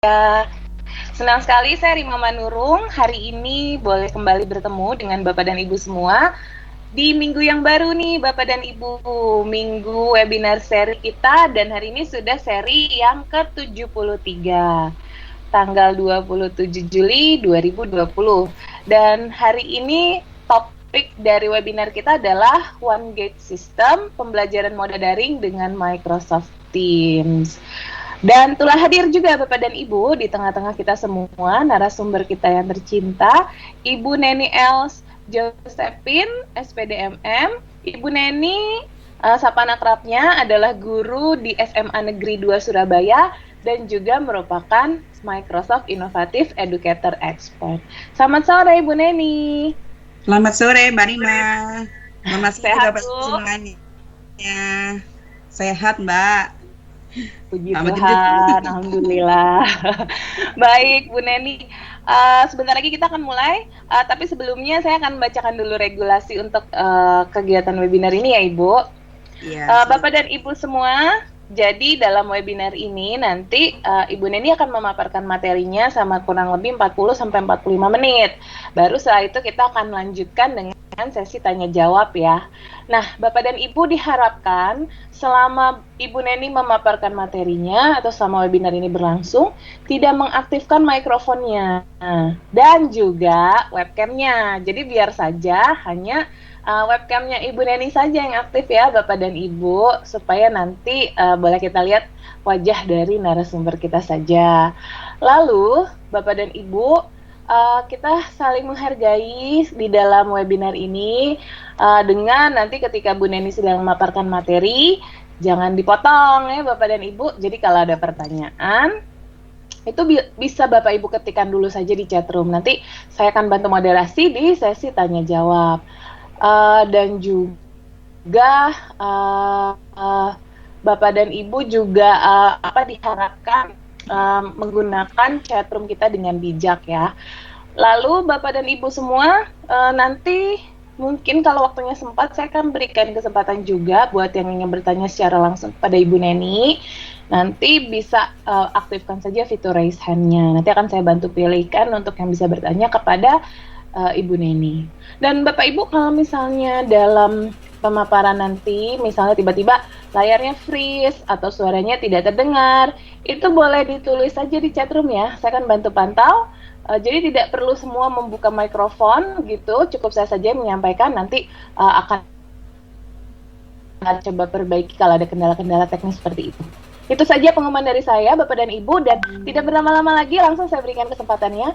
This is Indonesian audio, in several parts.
Ya, senang sekali saya Rima Manurung hari ini boleh kembali bertemu dengan Bapak dan Ibu semua di minggu yang baru nih Bapak dan Ibu, minggu webinar seri kita, dan hari ini sudah seri yang ke-73 tanggal 27 Juli 2020. Dan hari ini topik dari webinar kita adalah One Gate System, pembelajaran moda daring dengan Microsoft Teams. Dan telah hadir juga Bapak dan Ibu di tengah-tengah kita semua, narasumber kita yang tercinta, Ibu Neni Els Josephine, SPDMM. Ibu Neni, sapaan akrabnya adalah guru di SMA Negeri 2 Surabaya dan juga merupakan Microsoft Innovative Educator Expert. Selamat sore Ibu Neni. Selamat sore Mbak Rima. Selamat sore Bapak semuanya. Sehat Mbak. Puji Tuhan, alhamdulillah. Baik, Bu Neni. Sebentar lagi kita akan mulai, tapi sebelumnya saya akan membacakan dulu regulasi untuk kegiatan webinar ini ya Ibu. Iya. Bapak dan Ibu semua, jadi dalam webinar ini nanti Ibu Neni akan memaparkan materinya sama kurang lebih 40-45 menit. Baru setelah itu kita akan lanjutkan dengan sesi tanya jawab ya. Nah, Bapak dan Ibu diharapkan selama Ibu Neni memaparkan materinya atau selama webinar ini berlangsung tidak mengaktifkan mikrofonnya dan juga webcamnya. Jadi biar saja hanya webcamnya Ibu Neni saja yang aktif ya Bapak dan Ibu, supaya nanti boleh kita lihat wajah dari narasumber kita saja. Lalu Bapak dan Ibu, kita saling menghargai di dalam webinar ini dengan nanti ketika Bu Neni sedang memaparkan materi, jangan dipotong ya Bapak dan Ibu. Jadi kalau ada pertanyaan, itu bisa Bapak Ibu ketikkan dulu saja di chatroom. Nanti saya akan bantu moderasi di sesi tanya jawab. Dan juga Bapak dan Ibu juga diharapkan menggunakan chatroom kita dengan bijak ya. Lalu Bapak dan Ibu semua, nanti mungkin kalau waktunya sempat saya akan berikan kesempatan juga buat yang ingin bertanya secara langsung kepada Ibu Neni. Nanti bisa aktifkan saja fitur raise hand-nya. Nanti akan saya bantu pilihkan untuk yang bisa bertanya kepada Ibu Neni. Dan Bapak Ibu kalau misalnya dalam pemaparan nanti, misalnya tiba-tiba layarnya freeze atau suaranya tidak terdengar, itu boleh ditulis saja di chatroom ya. Saya akan bantu pantau. Jadi tidak perlu semua membuka mikrofon gitu, cukup saya saja menyampaikan, nanti akan coba perbaiki kalau ada kendala-kendala teknis seperti itu. Itu saja pengumuman dari saya, Bapak dan Ibu, dan tidak berlama-lama lagi, langsung saya berikan kesempatannya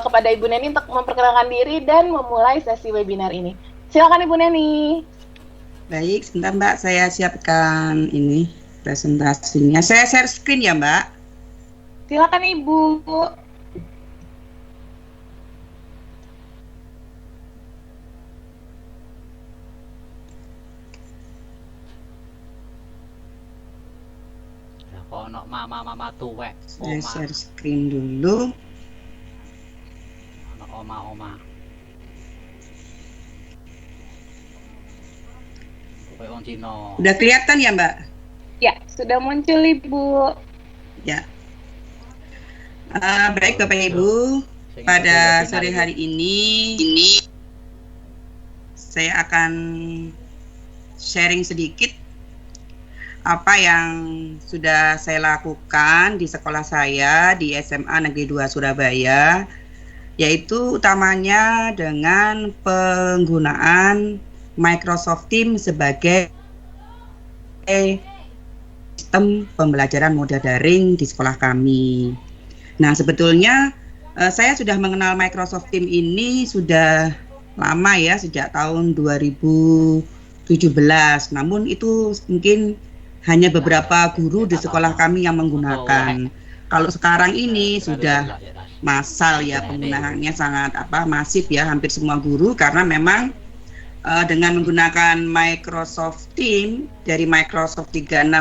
kepada Ibu Neni untuk memperkenalkan diri dan memulai sesi webinar ini. Silakan Ibu Neni. Baik, sebentar Mbak, saya siapkan ini presentasinya. Saya share screen ya Mbak. Silakan Ibu. Ono mama tuwek. Saya share screen dulu. Ono oma. Wong Cina. Udah kelihatan ya Mbak? Ya, sudah muncul Ibu. Ya. Baik Bapak Ibu, pada sore hari ini saya akan sharing sedikit apa yang sudah saya lakukan di sekolah saya di SMA Negeri 2 Surabaya, yaitu utamanya dengan penggunaan Microsoft Teams sebagai sistem pembelajaran moda daring di sekolah kami. Nah, sebetulnya saya sudah mengenal Microsoft Teams ini sudah lama ya, sejak tahun 2017. Namun itu mungkin hanya beberapa guru di sekolah kami yang menggunakan. Kalau sekarang ini sudah massal ya, penggunaannya sangat masif ya, hampir semua guru, karena memang dengan menggunakan Microsoft Teams dari Microsoft 365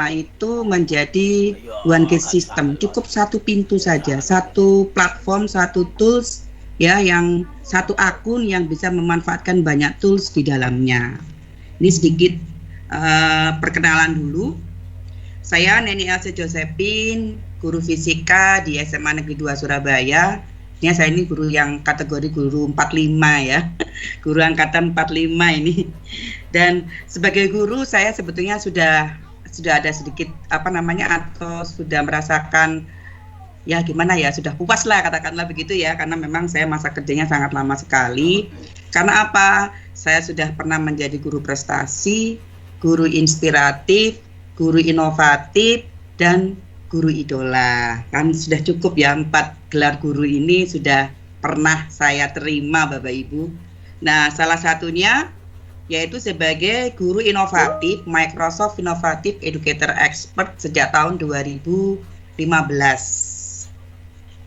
itu menjadi one gate system. Cukup satu pintu saja, satu platform, satu tools ya, yang satu akun yang bisa memanfaatkan banyak tools di dalamnya. Ini sedikit perkenalan dulu. Saya Neni Els Josephine, guru fisika di SMA Negeri 2 Surabaya. Ya, saya ini guru yang kategori guru 45 ya. Guru angkatan 45 ini. Dan sebagai guru saya sebetulnya sudah ada sedikit atau sudah merasakan ya gimana ya, sudah puas lah katakanlah begitu ya, karena memang saya masa kerjanya sangat lama sekali. Karena apa? Saya sudah pernah menjadi guru prestasi, guru inspiratif, guru inovatif, dan guru idola. Kan sudah cukup ya, 4 gelar guru ini sudah pernah saya terima Bapak Ibu. Nah, salah satunya yaitu sebagai guru inovatif Microsoft Innovative Educator Expert sejak tahun 2015.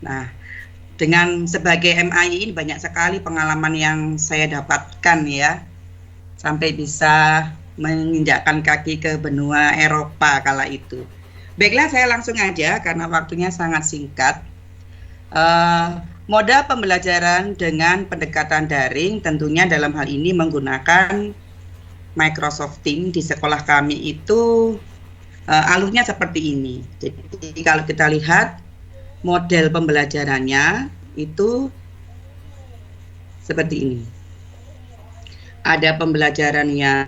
Nah, dengan sebagai MII ini banyak sekali pengalaman yang saya dapatkan ya, sampai bisa menginjakkan kaki ke benua Eropa kala itu. Baiklah, saya langsung aja karena waktunya sangat singkat. Moda pembelajaran dengan pendekatan daring tentunya dalam hal ini menggunakan Microsoft Teams di sekolah kami itu alurnya seperti ini. Jadi kalau kita lihat model pembelajarannya itu seperti ini. Ada pembelajaran yang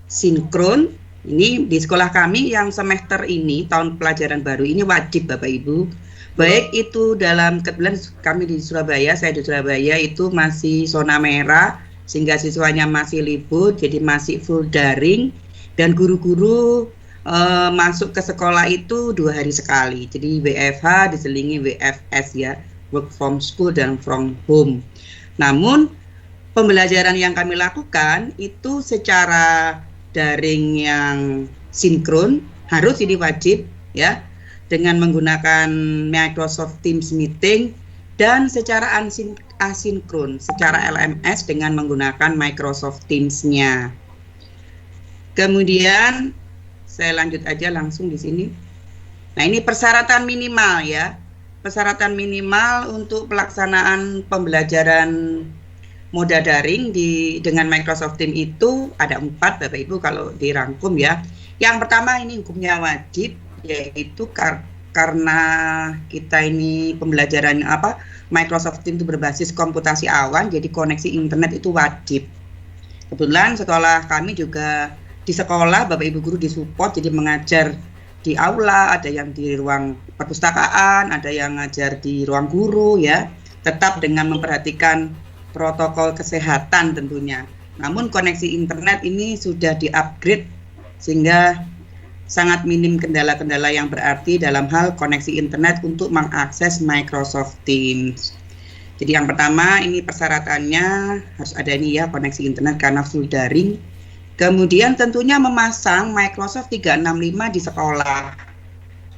sinkron. Ini di sekolah kami yang semester ini, tahun pelajaran baru ini wajib Bapak Ibu. Baik itu dalam, kebetulan kami di Surabaya, saya di Surabaya itu masih zona merah, sehingga siswanya masih libur, jadi masih full daring. Dan guru-guru masuk ke sekolah itu 2 hari sekali. Jadi WFH diselingi WFS ya, work from school dan from home. Namun pembelajaran yang kami lakukan itu secara daring yang sinkron, harus ini wajib ya, dengan menggunakan Microsoft Teams Meeting, dan secara asinkron, secara LMS dengan menggunakan Microsoft Teams-nya. Kemudian saya lanjut aja langsung di sini. Nah, ini persyaratan minimal ya. Persyaratan minimal untuk pelaksanaan pembelajaran moda daring dengan Microsoft Teams itu ada 4 Bapak Ibu kalau dirangkum ya. Yang pertama ini hukumnya wajib, yaitu karena kita ini pembelajaran Microsoft Teams itu berbasis komputasi awan, jadi koneksi internet itu wajib. Kebetulan sekolah kami juga di sekolah Bapak Ibu guru disupport, jadi mengajar di aula, ada yang di ruang perpustakaan, ada yang ngajar di ruang guru ya, tetap dengan memperhatikan protokol kesehatan tentunya. Namun koneksi internet ini sudah di-upgrade sehingga sangat minim kendala-kendala yang berarti dalam hal koneksi internet untuk mengakses Microsoft Teams. Jadi yang pertama ini persyaratannya harus ada ini ya, koneksi internet karena full daring. Kemudian tentunya memasang Microsoft 365 di sekolah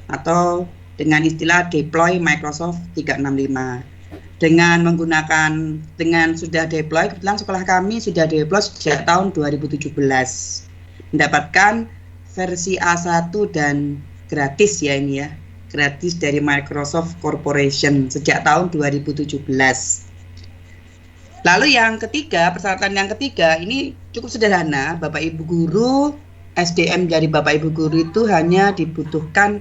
atau dengan istilah deploy Microsoft 365. Dengan sudah deploy, kebetulan sekolah kami sudah deploy sejak tahun 2017. Mendapatkan versi A1 dan gratis ya ini ya. Gratis dari Microsoft Corporation sejak tahun 2017. Lalu yang ketiga, persyaratan yang ketiga ini cukup sederhana. Bapak Ibu guru, SDM dari Bapak Ibu guru itu hanya dibutuhkan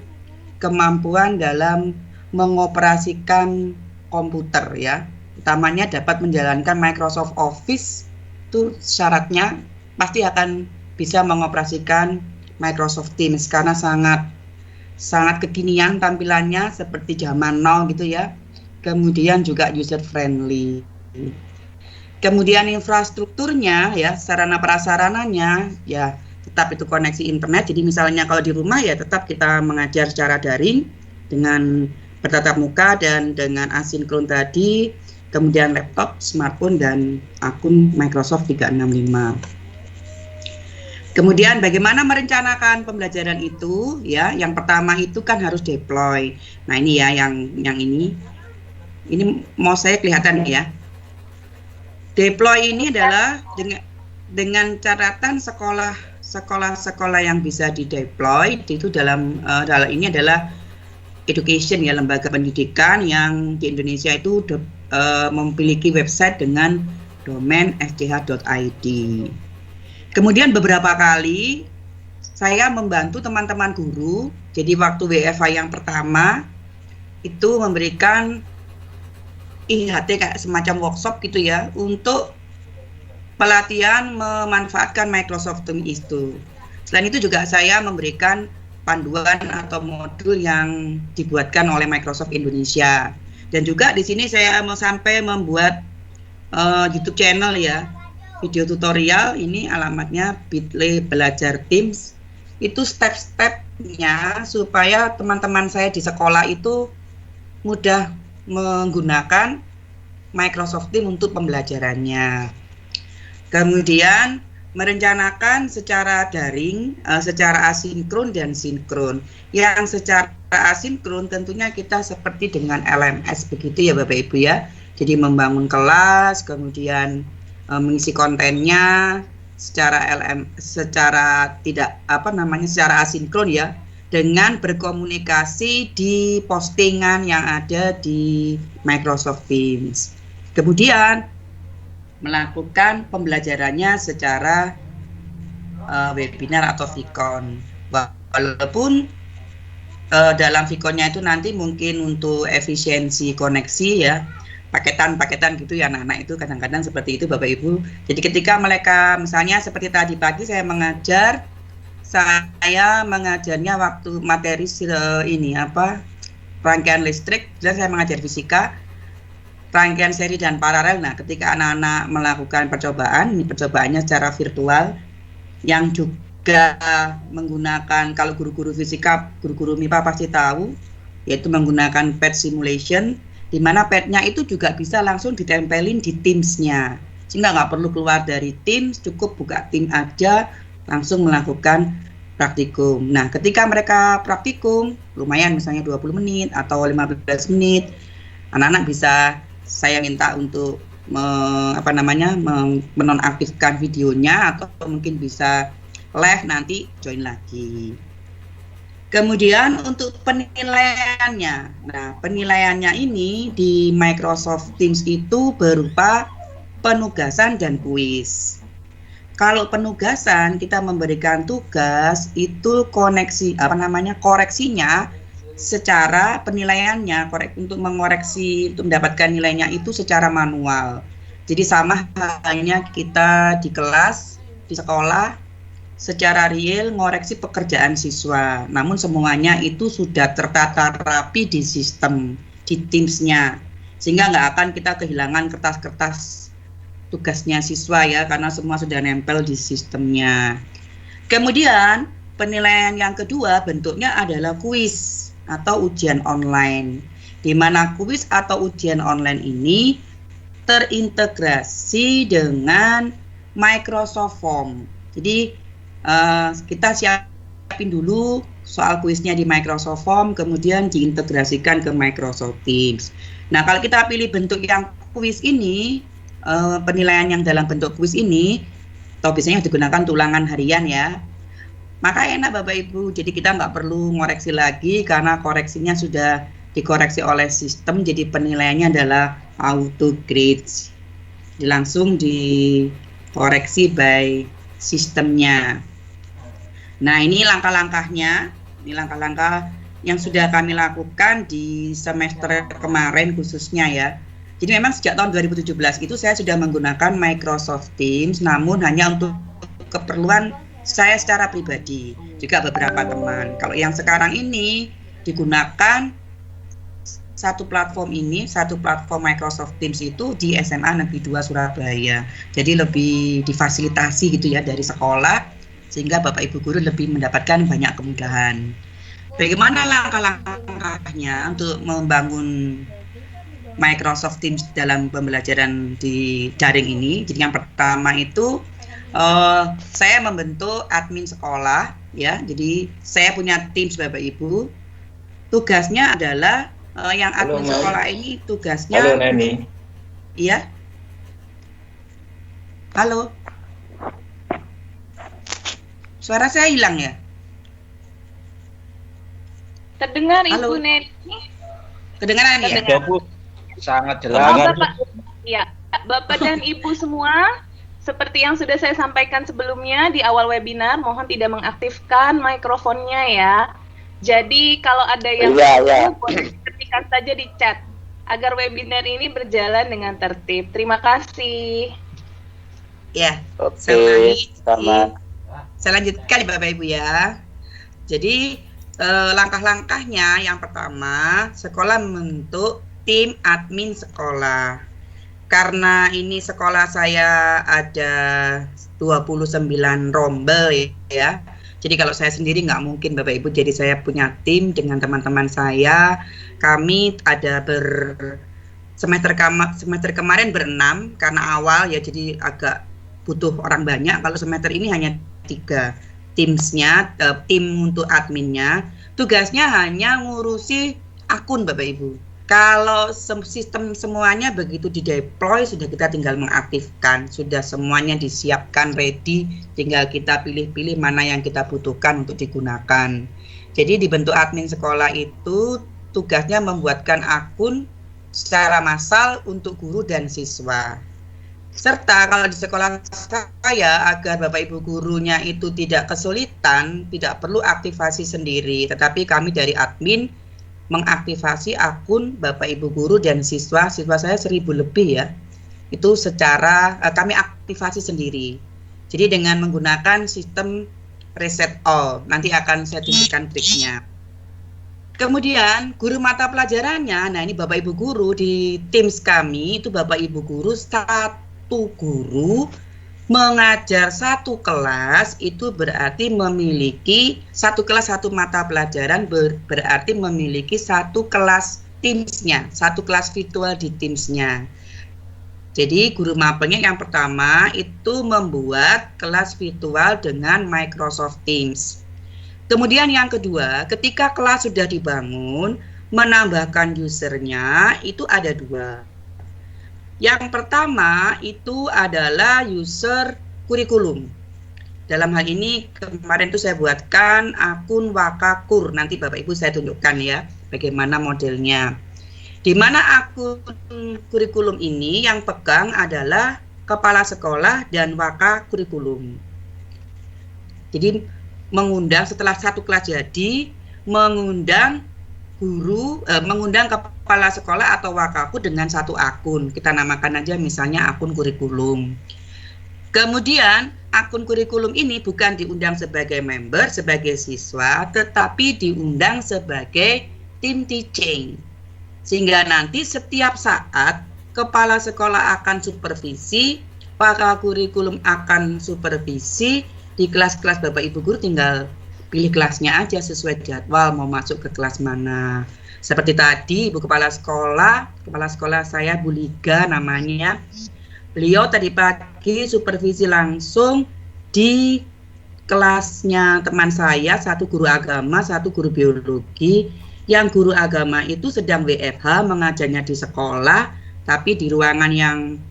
kemampuan dalam mengoperasikan komputer ya. Utamanya dapat menjalankan Microsoft Office, itu syaratnya pasti akan bisa mengoperasikan Microsoft Teams karena sangat kekinian tampilannya seperti zaman now gitu ya. Kemudian juga user friendly. Kemudian infrastrukturnya ya, sarana prasarananya ya tetap itu koneksi internet. Jadi misalnya kalau di rumah ya tetap kita mengajar secara daring dengan bertatap muka dan dengan asinkron tadi, kemudian laptop, smartphone dan akun Microsoft 365. Kemudian bagaimana merencanakan pembelajaran itu ya? Yang pertama itu kan harus deploy. Nah, ini ya yang ini. Ini mau saya kelihatan ya. Deploy ini adalah dengan catatan sekolah yang bisa dideploy itu dalam ini adalah education ya, lembaga pendidikan yang di Indonesia itu memiliki website dengan domain sdh.id. Kemudian beberapa kali saya membantu teman-teman guru. Jadi waktu WFH yang pertama itu memberikan IHT kayak semacam workshop gitu ya untuk pelatihan memanfaatkan Microsoft Teams itu. Selain itu juga saya memberikan panduan atau modul yang dibuatkan oleh Microsoft Indonesia. Dan juga di sini saya mau sampai membuat YouTube channel ya, video tutorial. Ini alamatnya bit.ly belajar Teams. Itu step-stepnya supaya teman-teman saya di sekolah itu mudah menggunakan Microsoft Teams untuk pembelajarannya. Kemudian merencanakan secara daring, secara asinkron dan sinkron. Yang secara asinkron tentunya kita seperti dengan LMS begitu ya Bapak Ibu ya. Jadi membangun kelas, kemudian mengisi kontennya secara asinkron ya, dengan berkomunikasi di postingan yang ada di Microsoft Teams. Kemudian melakukan pembelajarannya secara webinar atau Vicon. Walaupun dalam Viconnya itu nanti mungkin untuk efisiensi koneksi ya, paketan-paketan gitu ya anak-anak itu kadang-kadang seperti itu Bapak Ibu. Jadi ketika mereka misalnya seperti tadi pagi saya mengajarnya waktu materi rangkaian listrik, dan saya mengajar fisika, rangkaian seri dan paralel. Nah, ketika anak-anak melakukan percobaan, ini percobaannya secara virtual, yang juga menggunakan, kalau guru-guru fisika, guru-guru MIPA pasti tahu, yaitu menggunakan pad simulation, di mana padnya itu juga bisa langsung ditempelin di Teams-nya. Sehingga nggak perlu keluar dari Teams, cukup buka Teams aja, langsung melakukan praktikum. Nah, ketika mereka praktikum, lumayan misalnya 20 menit atau 15 menit, anak-anak bisa saya minta untuk menonaktifkan videonya atau mungkin bisa live nanti join lagi. Kemudian untuk penilaiannya, nah penilaiannya ini di Microsoft Teams itu berupa penugasan dan kuis. Kalau penugasan kita memberikan tugas itu koreksinya secara penilaiannya untuk mendapatkan nilainya itu secara manual. Jadi sama halnya kita di kelas, di sekolah, secara real ngoreksi pekerjaan siswa. Namun semuanya itu sudah tertata rapi di sistem, di Teams-nya. Sehingga nggak akan kita kehilangan kertas-kertas tugasnya siswa ya, karena semua sudah nempel di sistemnya. Kemudian penilaian yang kedua bentuknya adalah kuis atau ujian online, di mana kuis atau ujian online ini terintegrasi dengan Microsoft Form. Jadi kita siapin dulu soal kuisnya di Microsoft Form, kemudian diintegrasikan ke Microsoft Teams. Nah, kalau kita pilih bentuk yang kuis ini, penilaian yang dalam bentuk kuis ini, atau biasanya digunakan tulangan harian ya, maka enak Bapak Ibu, jadi kita nggak perlu ngoreksi lagi karena koreksinya sudah dikoreksi oleh sistem, jadi penilaiannya adalah auto grades, langsung dikoreksi by sistemnya. Nah, ini langkah-langkahnya, ini langkah-langkah yang sudah kami lakukan di semester kemarin khususnya ya. Jadi memang sejak tahun 2017 itu saya sudah menggunakan Microsoft Teams, namun hanya untuk keperluan saya secara pribadi, juga beberapa teman. Kalau yang sekarang ini digunakan satu platform Microsoft Teams itu di SMA Negeri 2 Surabaya. Jadi lebih difasilitasi gitu ya dari sekolah, sehingga Bapak Ibu guru lebih mendapatkan banyak kemudahan. Bagaimana langkah-langkahnya untuk membangun Microsoft Teams dalam pembelajaran di daring ini? Jadi yang pertama itu saya membentuk admin sekolah ya. Jadi saya punya Teams Bapak Ibu. Tugasnya adalah yang admin sekolah ini tugasnya. Halo Neni. Iya. Halo. Suara saya hilang ya? Terdengar Halo. Ibu Neni? Kedengaran ya? Sudah Bu, sangat jelas. Bapak dan Ibu semua, seperti yang sudah saya sampaikan sebelumnya di awal webinar, mohon tidak mengaktifkan mikrofonnya ya. Jadi kalau ada yang boleh ketikkan saja di chat agar webinar ini berjalan dengan tertib. Terima kasih. Ya, Oke, sama. Saya lanjutkan ya Bapak Ibu ya. Jadi langkah-langkahnya yang pertama, sekolah membentuk tim admin sekolah. Karena ini sekolah saya ada 29 rombel ya. Jadi kalau saya sendiri nggak mungkin Bapak Ibu, jadi saya punya tim dengan teman-teman saya. Kami ada semester kemarin berenam karena awal ya, jadi agak butuh orang banyak. Kalau semester ini hanya 3 timsnya, tim untuk adminnya. Tugasnya hanya ngurusi akun Bapak Ibu. Kalau sistem semuanya begitu di-deploy, sudah kita tinggal mengaktifkan, sudah semuanya disiapkan, ready, tinggal kita pilih-pilih mana yang kita butuhkan untuk digunakan. Jadi dibentuk admin sekolah itu tugasnya membuatkan akun secara massal untuk guru dan siswa. Serta kalau di sekolah saya, agar Bapak Ibu gurunya itu tidak kesulitan, tidak perlu aktivasi sendiri, tetapi kami dari admin mengaktifasi akun Bapak Ibu guru dan siswa saya 1000 lebih ya, itu secara kami aktifasi sendiri. Jadi dengan menggunakan sistem reset all, nanti akan saya tunjukkan triknya. Kemudian guru mata pelajarannya, nah ini Bapak Ibu guru di Teams kami itu Bapak Ibu guru, satu guru mengajar satu kelas, itu berarti memiliki satu kelas satu mata pelajaran, berarti memiliki satu kelas Teams-nya, satu kelas virtual di Teams-nya. Jadi guru mapelnya yang pertama itu membuat kelas virtual dengan Microsoft Teams. Kemudian yang kedua, ketika kelas sudah dibangun, menambahkan usernya itu ada 2. Yang pertama itu adalah user kurikulum. Dalam hal ini kemarin itu saya buatkan akun Wakakur. Nanti Bapak Ibu saya tunjukkan ya bagaimana modelnya. Di mana akun kurikulum ini yang pegang adalah kepala sekolah dan Wakakurikulum. Jadi mengundang setelah satu kelas jadi, mengundang guru, mengundang kepala sekolah atau wakaku dengan satu akun. Kita namakan aja misalnya akun kurikulum. Kemudian akun kurikulum ini bukan diundang sebagai member, sebagai siswa, tetapi diundang sebagai tim teaching. Sehingga nanti setiap saat kepala sekolah akan supervisi, wakakurikulum akan supervisi, di kelas-kelas Bapak Ibu guru tinggal pilih kelasnya aja sesuai jadwal mau masuk ke kelas mana. Seperti tadi Ibu kepala sekolah saya Bu Liga namanya. Beliau tadi pagi supervisi langsung di kelasnya teman saya, satu guru agama, satu guru biologi. Yang guru agama itu sedang WFH mengajarnya di sekolah, tapi di ruangan yang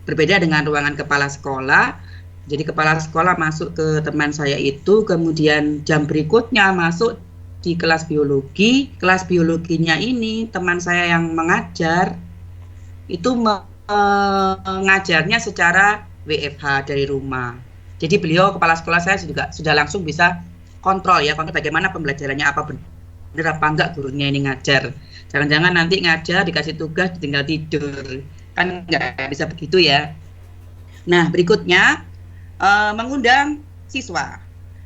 berbeda dengan ruangan kepala sekolah. Jadi kepala sekolah masuk ke teman saya itu, kemudian jam berikutnya masuk di kelas biologi. Kelas biologinya ini teman saya yang mengajar itu mengajarnya secara WFH dari rumah. Jadi beliau kepala sekolah saya juga sudah langsung bisa kontrol bagaimana pembelajarannya, apa benar apa enggak gurunya ini ngajar. Jangan-jangan nanti ngajar dikasih tugas tinggal tidur, kan nggak bisa begitu ya. Nah berikutnya mengundang siswa.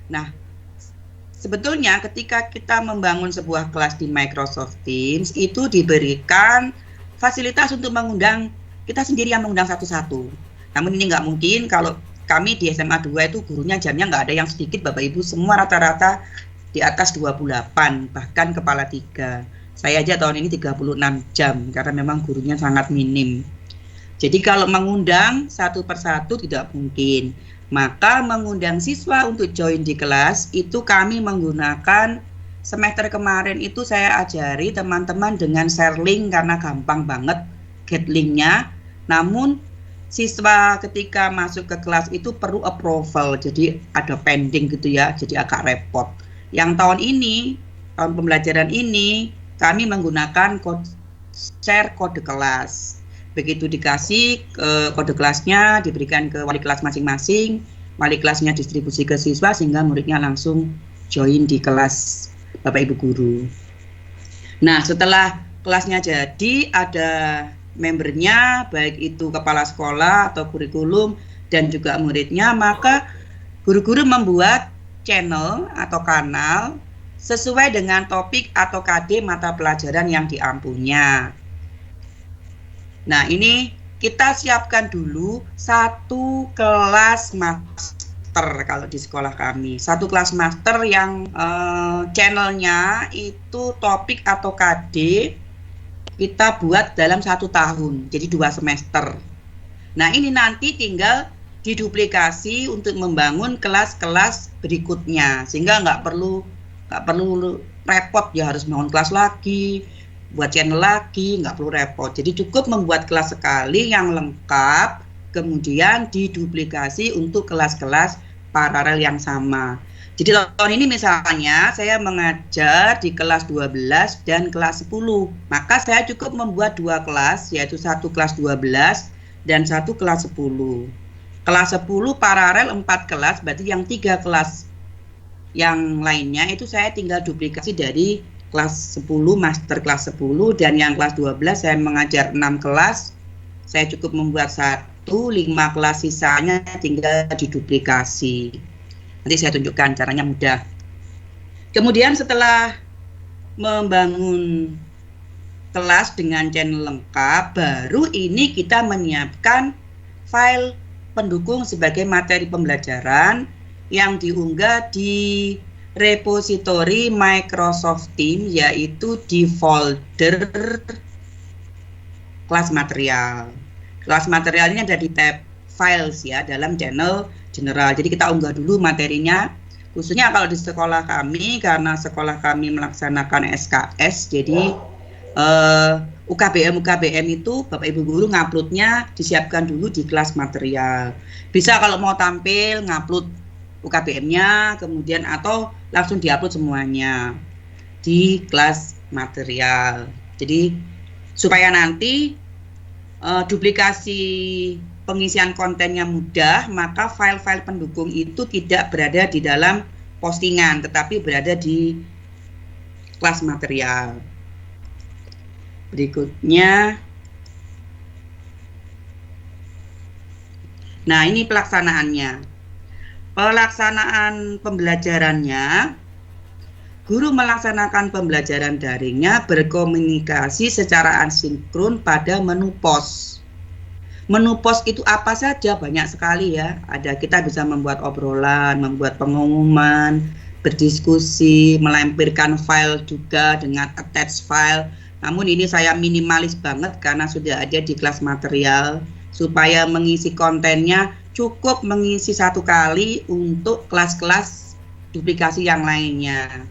Nah, sebetulnya ketika kita membangun sebuah kelas di Microsoft Teams itu diberikan fasilitas untuk mengundang, kita sendiri yang mengundang satu-satu. Namun ini nggak mungkin, kalau kami di SMA 2 itu gurunya jamnya nggak ada yang sedikit Bapak Ibu, semua rata-rata di atas 28, bahkan kepala 3. Saya aja tahun ini 36 jam karena memang gurunya sangat minim. Jadi kalau mengundang satu persatu tidak mungkin. Maka mengundang siswa untuk join di kelas itu kami menggunakan, semester kemarin itu saya ajari teman-teman dengan share link karena gampang banget get linknya. Namun siswa ketika masuk ke kelas itu perlu approval, jadi ada pending gitu ya, jadi agak repot. Yang tahun pembelajaran ini kami menggunakan share kode kelas. Begitu dikasih kode kelasnya diberikan ke wali kelas masing-masing, wali kelasnya distribusi ke siswa sehingga muridnya langsung join di kelas Bapak Ibu guru. Nah, setelah kelasnya jadi, ada membernya, baik itu kepala sekolah atau kurikulum dan juga muridnya, maka guru-guru membuat channel atau kanal sesuai dengan topik atau KD mata pelajaran yang diampunya. Nah, ini kita siapkan dulu satu kelas master kalau di sekolah kami. Satu kelas master yang channelnya itu topik atau KD kita buat dalam 1 tahun, jadi 2 semester. Nah, ini nanti tinggal diduplikasi untuk membangun kelas-kelas berikutnya, sehingga nggak perlu repot ya harus bangun kelas lagi, buat channel lagi, nggak perlu repot. Jadi cukup membuat kelas sekali yang lengkap, kemudian diduplikasi untuk kelas-kelas paralel yang sama. Jadi tahun ini misalnya saya mengajar di kelas 12 dan kelas 10, maka saya cukup membuat 2 kelas, yaitu satu kelas 12 dan satu kelas 10. Kelas 10 paralel 4 kelas, berarti yang 3 kelas yang lainnya itu saya tinggal duplikasi dari kelas 10, master kelas 10, dan yang kelas 12 saya mengajar 6 kelas, saya cukup membuat 5 kelas sisanya tinggal diduplikasi. Nanti saya tunjukkan caranya mudah. Kemudian setelah membangun kelas dengan channel lengkap, baru ini kita menyiapkan file pendukung sebagai materi pembelajaran yang diunggah di repositori Microsoft Teams, yaitu di folder kelas material. Kelas material ini ada di tab files ya dalam channel general. Jadi kita unggah dulu materinya, khususnya kalau di sekolah kami, karena sekolah kami melaksanakan SKS, jadi UKBM itu Bapak Ibu guru nguploadnya disiapkan dulu di kelas material. Bisa kalau mau tampil ngupload UKBM-nya, kemudian atau langsung diupload semuanya di kelas material. Jadi supaya nanti duplikasi pengisian kontennya mudah, maka file-file pendukung itu tidak berada di dalam postingan, tetapi berada di kelas material. Berikutnya, nah ini pelaksanaannya. Pelaksanaan pembelajarannya, guru melaksanakan pembelajaran daringnya berkomunikasi secara asinkron pada menu pos. Menu pos itu apa saja? Banyak sekali ya. Ada, kita bisa membuat obrolan, membuat pengumuman, berdiskusi, melampirkan file juga dengan attach file. Namun ini saya minimalis banget karena sudah ada di kelas material. Supaya mengisi kontennya cukup mengisi 1 kali untuk kelas-kelas duplikasi yang lainnya.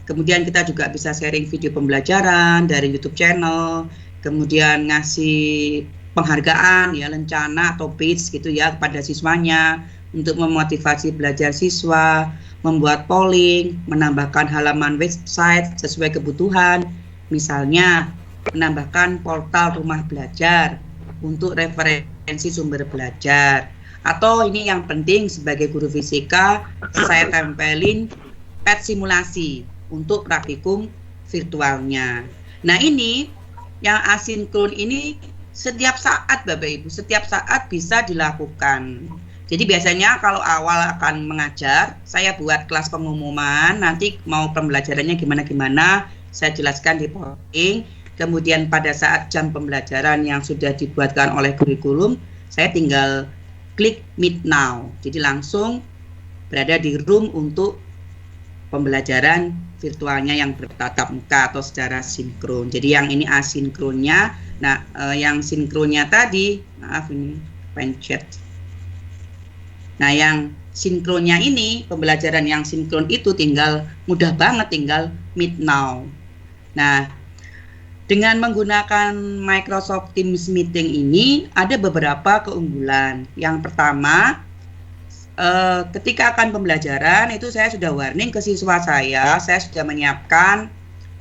Kemudian kita juga bisa sharing video pembelajaran dari YouTube channel, kemudian ngasih penghargaan ya, lencana atau badge gitu ya kepada siswanya untuk memotivasi belajar siswa, membuat polling, menambahkan halaman website sesuai kebutuhan, misalnya menambahkan portal rumah belajar untuk referensi sumber belajar. Atau ini yang penting sebagai guru fisika, saya tempelin pet simulasi untuk praktikum virtualnya. Nah ini yang asinkron ini setiap saat Bapak Ibu, setiap saat bisa dilakukan. Jadi biasanya kalau awal akan mengajar, saya buat kelas pengumuman, nanti mau pembelajarannya gimana-gimana, saya jelaskan di polling. Kemudian pada saat jam pembelajaran yang sudah dibuatkan oleh kurikulum, saya tinggal klik Meet Now. Jadi langsung berada di room untuk pembelajaran virtualnya yang bertatap muka atau secara sinkron. Jadi yang ini asinkronnya. Nah, yang sinkronnya tadi, maaf ini pencet. Nah, yang sinkronnya ini, pembelajaran yang sinkron itu tinggal mudah banget, tinggal Meet Now. Nah, dengan menggunakan Microsoft Teams Meeting ini ada beberapa keunggulan. Yang pertama, ketika akan pembelajaran itu saya sudah warning ke siswa saya sudah menyiapkan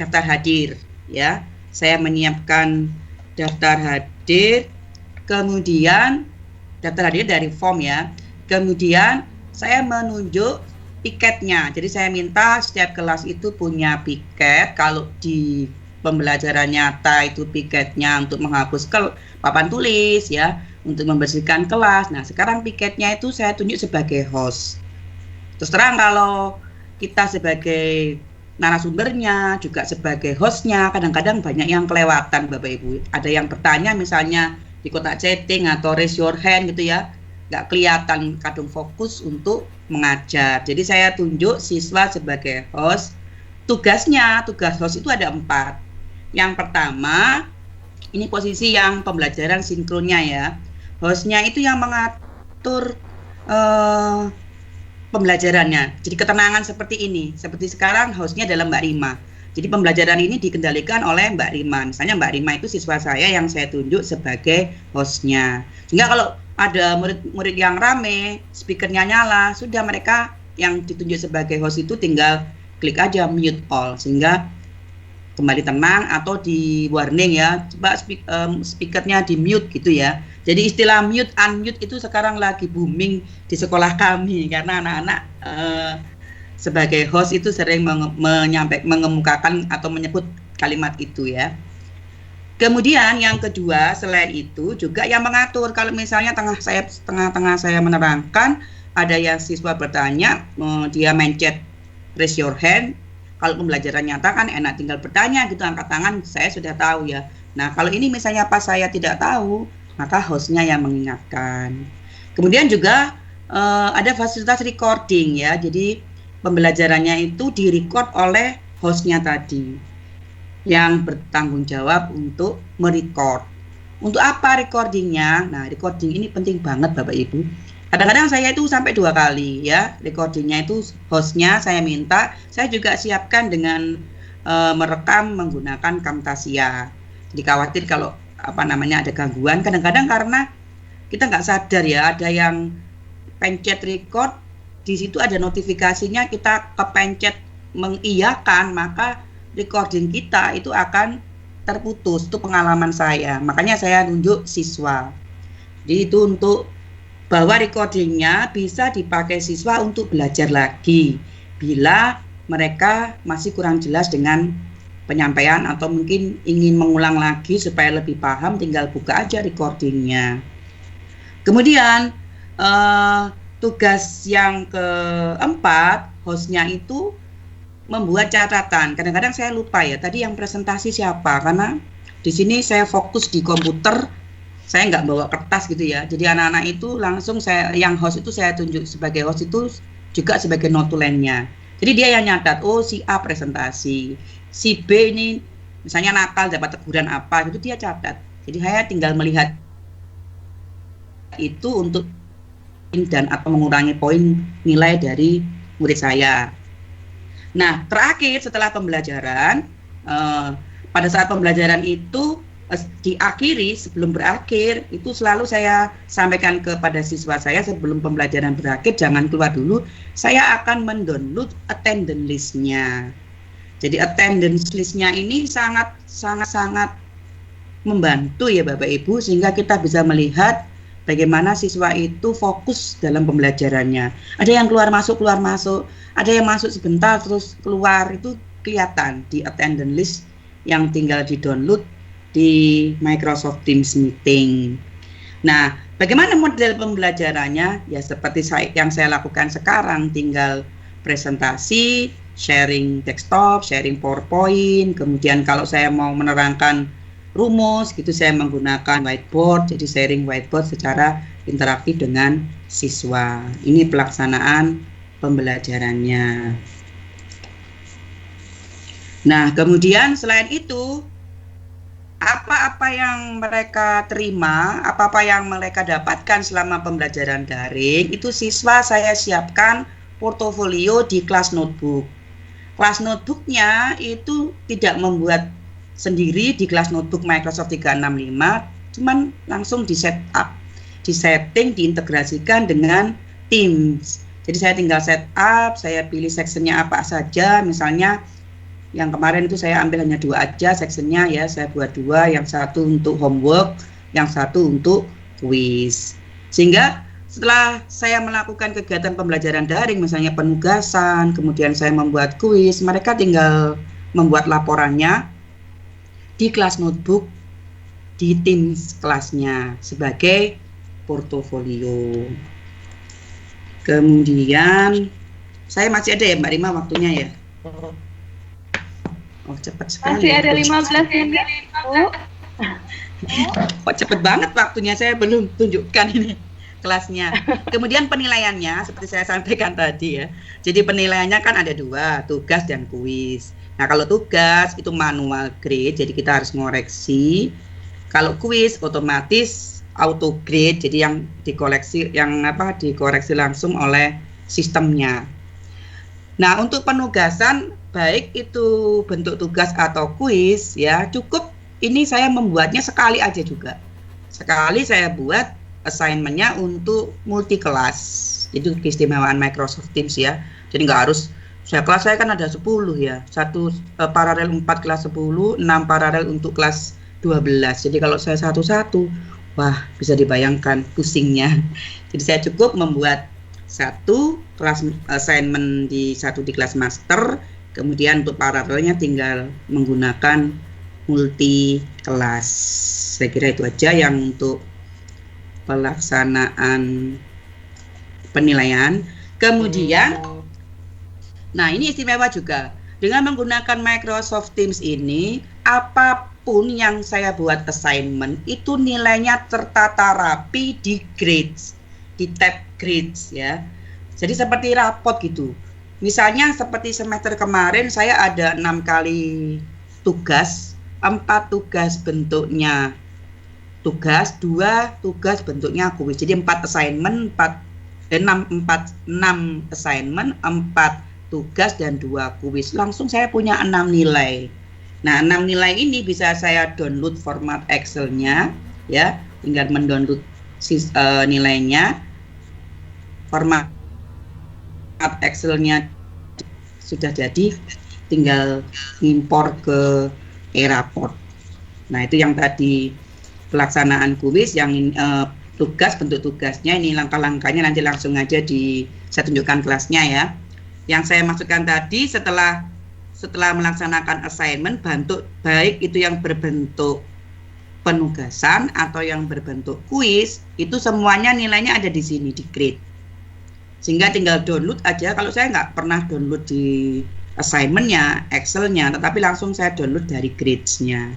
daftar hadir ya. Saya menyiapkan daftar hadir kemudian daftar hadir dari form ya. Kemudian saya menunjuk piketnya. Jadi saya minta setiap kelas itu punya piket. Kalau di pembelajaran nyata itu piketnya untuk menghapus papan tulis ya, untuk membersihkan kelas. Nah, sekarang piketnya itu saya tunjuk sebagai host. Terus terang kalau kita sebagai narasumbernya, juga sebagai hostnya, kadang-kadang banyak yang kelewatan Bapak Ibu. Ada yang bertanya misalnya di kotak chatting atau raise your hand gitu ya, nggak kelihatan, kadang fokus untuk mengajar. Jadi saya tunjuk siswa sebagai host. Tugas host itu ada 4. Yang pertama, ini posisi yang pembelajaran sinkronnya ya. Hostnya itu yang mengatur pembelajarannya. Jadi ketenangan seperti ini. Seperti sekarang hostnya adalah Mbak Rima. Jadi pembelajaran ini dikendalikan oleh Mbak Rima. Misalnya Mbak Rima itu siswa saya yang saya tunjuk sebagai hostnya. Sehingga kalau ada murid-murid yang rame, speakernya nyala, sudah mereka yang ditunjuk sebagai host itu tinggal klik aja mute all. Sehingga kembali tenang atau di warning ya, coba speakernya di mute gitu ya. Jadi istilah mute, unmute itu sekarang lagi booming di sekolah kami karena anak-anak sebagai host itu sering mengemukakan atau menyebut kalimat itu ya. Kemudian yang kedua selain itu juga yang mengatur kalau misalnya tengah-tengah saya menerangkan ada yang siswa bertanya, dia mencet raise your hand. Kalau pembelajaran nyata kan enak tinggal bertanya gitu, angkat tangan, saya sudah tahu ya. Nah kalau ini misalnya pas saya tidak tahu, maka hostnya yang mengingatkan. Kemudian juga ada fasilitas recording ya, jadi pembelajarannya itu direcord oleh hostnya tadi yang bertanggung jawab untuk merecord. Untuk apa recordingnya? Nah recording ini penting banget Bapak Ibu. Kadang-kadang saya itu sampai 2 kali ya, recordingnya itu hostnya saya minta, saya juga siapkan dengan merekam menggunakan Camtasia. Jadi khawatir kalau ada gangguan, kadang-kadang karena kita nggak sadar ya, ada yang pencet record, di situ ada notifikasinya, kita kepencet mengiyakan, maka recording kita itu akan terputus. Itu pengalaman saya, makanya saya tunjuk siswa. Jadi itu untuk bahwa recordingnya bisa dipakai siswa untuk belajar lagi bila mereka masih kurang jelas dengan penyampaian atau mungkin ingin mengulang lagi supaya lebih paham, tinggal buka aja recordingnya. Kemudian tugas yang keempat, hostnya itu membuat catatan. Kadang-kadang saya lupa ya, tadi yang presentasi siapa, karena di sini saya fokus di komputer, saya nggak bawa kertas gitu ya. Jadi anak-anak itu langsung yang host itu saya tunjuk sebagai host itu juga sebagai notulennya. Jadi dia yang nyatat, oh si A presentasi, si B ini misalnya nakal dapat teguran apa, itu dia catat. Jadi saya tinggal melihat itu untuk dan atau mengurangi poin nilai dari murid saya. Nah terakhir setelah pembelajaran, pada saat pembelajaran itu diakhiri, sebelum berakhir itu selalu saya sampaikan kepada siswa saya sebelum pembelajaran berakhir, jangan keluar dulu, saya akan mendownload attendance list-nya. Jadi attendance list-nya ini sangat membantu ya Bapak Ibu, sehingga kita bisa melihat bagaimana siswa itu fokus dalam pembelajarannya. Ada yang keluar masuk, ada yang masuk sebentar terus keluar, itu kelihatan di attendance list yang tinggal di-download di Microsoft Teams Meeting. Nah, bagaimana model pembelajarannya? Ya seperti yang saya lakukan sekarang, tinggal presentasi, sharing desktop, sharing PowerPoint, kemudian kalau saya mau menerangkan rumus, gitu saya menggunakan whiteboard, jadi sharing whiteboard secara interaktif dengan siswa. Ini pelaksanaan pembelajarannya. Nah, kemudian selain itu, apa-apa yang mereka terima, apa-apa yang mereka dapatkan selama pembelajaran daring, itu siswa saya siapkan portofolio di kelas notebook. Kelas notebooknya itu tidak membuat sendiri di kelas notebook Microsoft 365, cuman langsung di setup, di setting, diintegrasikan dengan Teams. Jadi saya tinggal setup, saya pilih sectionnya apa saja, misalnya yang kemarin itu saya ambil hanya 2 aja sectionnya ya, saya buat 2, yang satu untuk homework, yang satu untuk kuis. Sehingga setelah saya melakukan kegiatan pembelajaran daring, misalnya penugasan, kemudian saya membuat kuis, mereka tinggal membuat laporannya di kelas notebook di tim kelasnya sebagai portofolio. Kemudian saya masih ada ya Mbak Rima waktunya ya? Oh cepat sekali. Masih ada 15 menit. Kok cepet banget waktunya, saya belum tunjukkan ini kelasnya. Kemudian penilaiannya seperti saya sampaikan tadi ya. Jadi penilaiannya kan ada 2, tugas dan kuis. Nah kalau tugas itu manual grade, jadi kita harus ngoreksi. Kalau kuis otomatis auto grade, jadi yang dikoreksi langsung oleh sistemnya. Nah untuk penugasan baik itu bentuk tugas atau kuis ya, cukup ini saya membuatnya sekali aja juga. Sekali saya buat assignment-nya untuk multi kelas. Itu keistimewaan Microsoft Teams ya. Jadi nggak harus kelas saya kan ada 10 ya. Satu paralel 4 kelas 10, 6 paralel untuk kelas 12. Jadi kalau saya satu-satu, wah bisa dibayangkan pusingnya. Jadi saya cukup membuat satu kelas assignment di kelas master, kemudian untuk paralelnya tinggal menggunakan multi kelas. Saya kira itu aja yang untuk pelaksanaan penilaian. Kemudian, nah ini istimewa juga. Dengan menggunakan Microsoft Teams ini, apapun yang saya buat assignment, itu nilainya tertata rapi di grades, di tab grades ya. Jadi seperti rapot gitu. Misalnya seperti semester kemarin saya ada 6 kali tugas, 4 tugas bentuknya tugas, 2 tugas bentuknya kuis. Jadi 4 assignment, 6 assignment, 4 tugas dan 2 kuis. Langsung saya punya 6 nilai. Nah, 6 nilai ini bisa saya download format Excel-nya ya, tinggal mendownload nilainya. Format Excel-nya sudah jadi, tinggal impor ke e-raport. Nah, itu yang tadi pelaksanaan kuis, yang tugas, bentuk tugasnya, ini langkah-langkahnya nanti langsung aja saya tunjukkan kelasnya ya. Yang saya maksudkan tadi setelah melaksanakan assignment, baik itu yang berbentuk penugasan atau yang berbentuk kuis, itu semuanya nilainya ada di sini di grade. Sehingga tinggal download aja. Kalau saya nggak pernah download di assignment-nya, Excel-nya, tetapi langsung saya download dari grades-nya.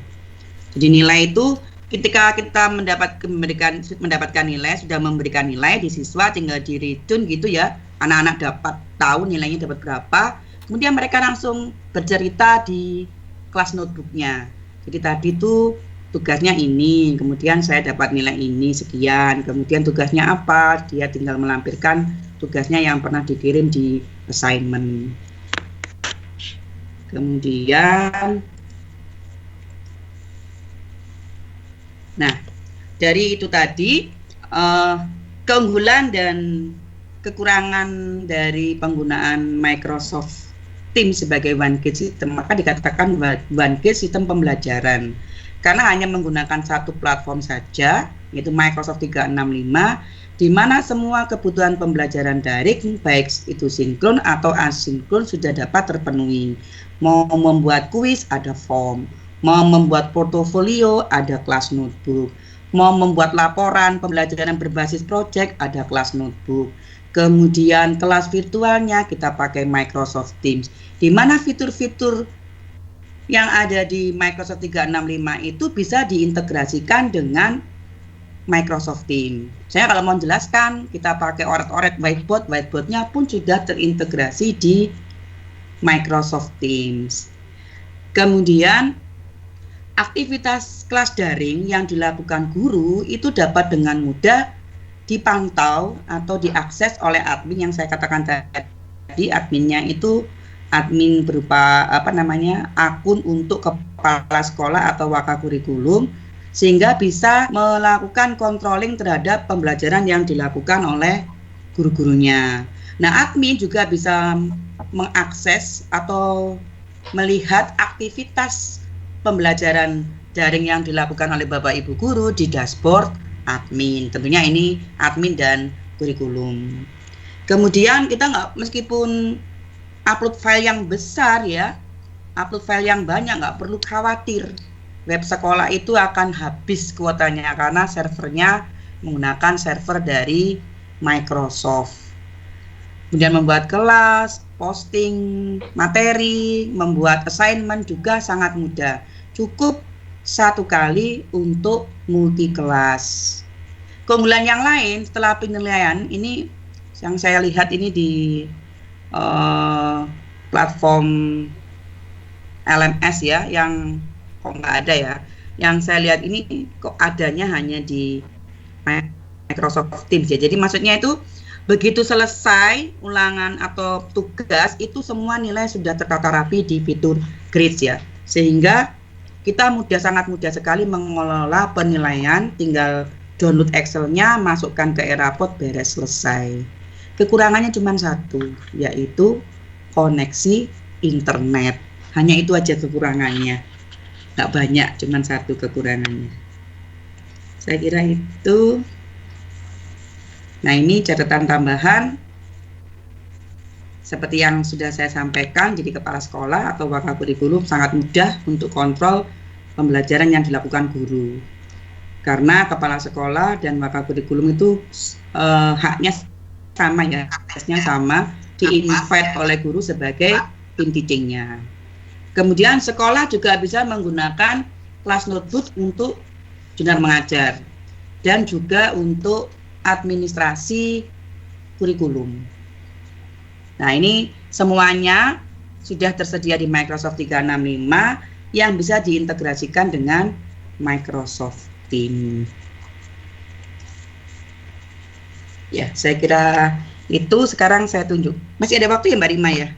Jadi nilai itu ketika kita mendapatkan nilai, sudah memberikan nilai di siswa, tinggal di return gitu ya. Anak-anak dapat tahu nilainya dapat berapa. Kemudian mereka langsung bercerita di kelas notebook-nya. Jadi tadi itu tugasnya ini, kemudian saya dapat nilai ini sekian, kemudian tugasnya apa, dia tinggal melampirkan tugasnya yang pernah dikirim di assignment. Kemudian, nah dari itu tadi keunggulan dan kekurangan dari penggunaan Microsoft Teams sebagai one gate system, maka dikatakan one gate sistem pembelajaran karena hanya menggunakan satu platform saja, yaitu Microsoft 365, di mana semua kebutuhan pembelajaran daring baik itu sinkron atau asinkron sudah dapat terpenuhi. Mau membuat kuis ada form, mau membuat portofolio ada kelas notebook, mau membuat laporan pembelajaran berbasis project ada kelas notebook. Kemudian kelas virtualnya kita pakai Microsoft Teams, di mana fitur-fitur yang ada di Microsoft 365 itu bisa diintegrasikan dengan Microsoft Teams. Saya kalau mau jelaskan, kita pakai oret-oret whiteboard, whiteboardnya pun sudah terintegrasi di Microsoft Teams. Kemudian aktivitas kelas daring yang dilakukan guru itu dapat dengan mudah dipantau atau diakses oleh admin yang saya katakan tadi. Adminnya itu admin berupa akun untuk kepala sekolah atau wakakurikulum, sehingga bisa melakukan controlling terhadap pembelajaran yang dilakukan oleh guru-gurunya. Nah, admin juga bisa mengakses atau melihat aktivitas pembelajaran daring yang dilakukan oleh Bapak Ibu guru di dashboard admin. Tentunya ini admin dan kurikulum. Kemudian kita meskipun upload file yang besar ya, upload file yang banyak, nggak perlu khawatir. Web sekolah itu akan habis kuotanya karena servernya menggunakan server dari Microsoft. Kemudian membuat kelas, posting materi, membuat assignment juga sangat mudah. Cukup 1 kali untuk multi kelas. Keunggulan yang lain setelah penilaian ini yang saya lihat ini di platform LMS ya, yang kok nggak ada ya. Yang saya lihat ini kok adanya hanya di Microsoft Teams ya. Jadi maksudnya itu begitu selesai ulangan atau tugas itu semua nilai sudah tertata rapi di fitur grades ya, sehingga kita sangat mudah sekali mengelola penilaian, tinggal download Excel-nya, masukkan ke e-raport, beres, selesai. Kekurangannya cuma satu, yaitu koneksi internet. Hanya itu aja kekurangannya, nggak banyak, cuma satu kekurangannya. Saya kira itu. Nah, ini catatan tambahan seperti yang sudah saya sampaikan. Jadi kepala sekolah atau wakil kurikulum sangat mudah untuk kontrol pembelajaran yang dilakukan guru, karena kepala sekolah dan wakil kurikulum itu haknya sama ya, aksesnya sama, di-invite oleh guru sebagai tim teachingnya. Kemudian sekolah juga bisa menggunakan kelas notebook untuk jurnal mengajar dan juga untuk administrasi kurikulum. Nah, ini semuanya sudah tersedia di Microsoft 365 yang bisa diintegrasikan dengan Microsoft Teams. Ya, saya kira itu. Sekarang saya tunjuk. Masih ada waktu ya Mbak Rima ya?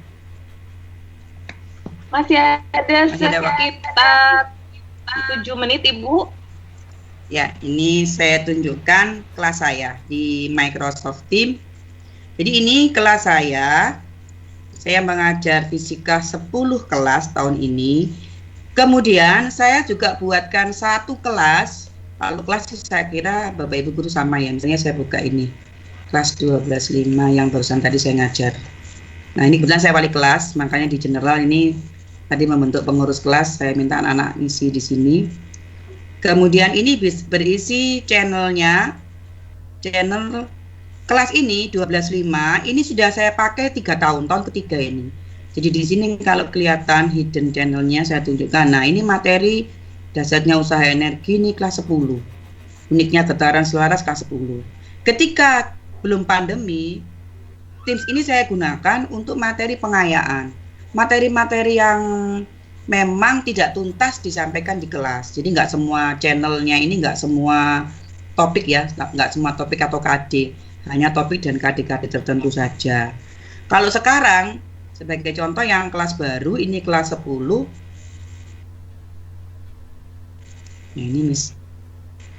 Masih ada sekitar 7 menit Ibu. Ya, ini saya tunjukkan kelas saya di Microsoft Teams. Jadi ini kelas saya mengajar fisika 10 kelas tahun ini. Kemudian saya juga buatkan 1 kelas. Kalau kelas saya kira Bapak Ibu guru sama ya. Misalnya saya buka ini, kelas 12.5 yang barusan tadi saya ngajar. Nah, ini kebetulan saya wali kelas, makanya di general ini tadi membentuk pengurus kelas, saya minta anak-anak ngisi di sini. Kemudian ini berisi channelnya, channel kelas ini 12.5, ini sudah saya pakai 3 tahun, tahun ketiga ini. Jadi di sini kalau kelihatan hidden channelnya saya tunjukkan. Nah, ini materi dasarnya usaha energi, ini kelas 10. Uniknya tataran selaras kelas 10. Ketika belum pandemi, Teams ini saya gunakan untuk materi pengayaan. Materi-materi yang memang tidak tuntas disampaikan di kelas. Jadi nggak semua channelnya ini, nggak semua topik ya, nggak semua topik atau KD, hanya topik dan KD-KD tertentu saja. Kalau sekarang, sebagai contoh yang kelas baru, ini kelas 10. Nah, ini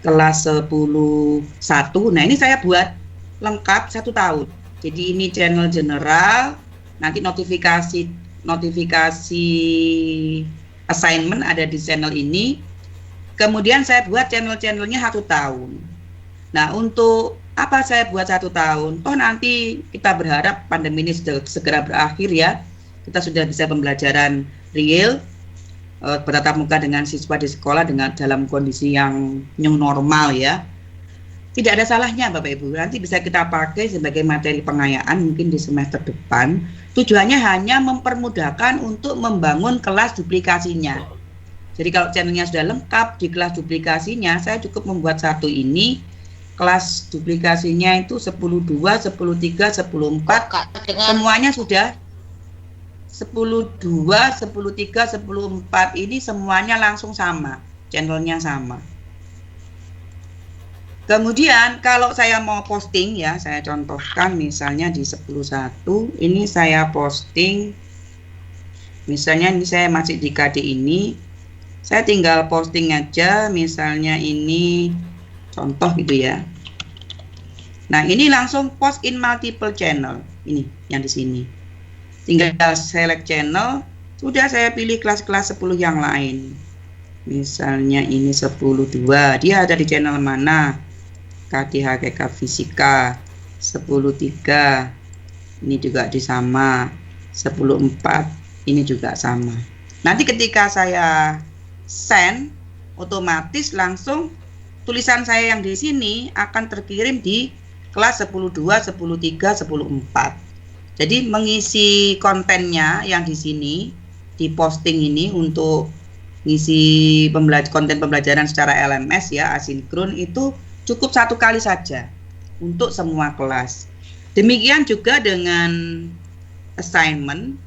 kelas 10.1. Nah, ini saya buat lengkap 1 tahun. Jadi ini channel general, nanti notifikasi assignment ada di channel ini. Kemudian saya buat channel-channelnya 1 tahun. Nah, untuk apa saya buat 1 tahun? Toh nanti kita berharap pandemi ini sudah segera berakhir ya. Kita sudah bisa pembelajaran real, bertatap muka dengan siswa di sekolah dalam kondisi yang new normal ya. Tidak ada salahnya Bapak Ibu, nanti bisa kita pakai sebagai materi pengayaan mungkin di semester depan. Tujuannya hanya mempermudahkan untuk membangun kelas duplikasinya. Jadi kalau channelnya sudah lengkap, di kelas duplikasinya saya cukup membuat 1 ini. Kelas duplikasinya itu 10.2, 10.3, 10.4, semuanya sudah 10.2, 10.3, 10.4 ini semuanya langsung sama, channelnya sama. Kemudian kalau saya mau posting ya, saya contohkan misalnya di 10.1 ini saya posting, misalnya ini saya masih di KD ini, saya tinggal posting aja misalnya ini contoh gitu ya. Nah, ini langsung post in multiple channel, ini yang di sini. Tinggal select channel, sudah saya pilih kelas-kelas 10 yang lain. Misalnya ini 10.2, dia ada di channel mana? KDHKK Fisika 10.3 ini juga sama, 10.4 ini juga sama. Nanti ketika saya send, otomatis langsung tulisan saya yang di sini akan terkirim di kelas 10.2, 10.3, 10.4. Jadi mengisi kontennya yang di sini, di posting ini untuk ngisi konten pembelajaran secara LMS ya, asinkron, itu cukup 1 kali saja untuk semua kelas. Demikian juga dengan assignment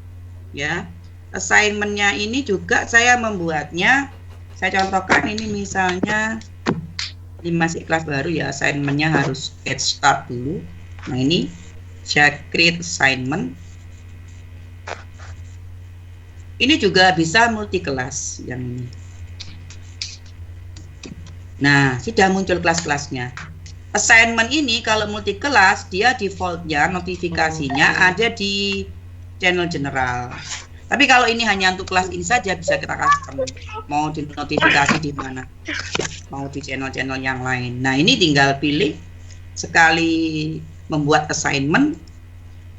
ya. Assignmentnya ini juga saya membuatnya, saya contohkan ini misalnya, ini masih kelas baru ya, assignmentnya harus get start dulu. Nah ini saya create assignment. Ini juga bisa multi kelas yang ini. Nah, sudah muncul kelas-kelasnya. Assignment ini kalau multi kelas, dia defaultnya notifikasinya ada di channel general. Tapi kalau ini hanya untuk kelas ini saja bisa kita custom. Mau di notifikasi di mana? Mau di channel-channel yang lain. Nah, ini tinggal pilih sekali membuat assignment,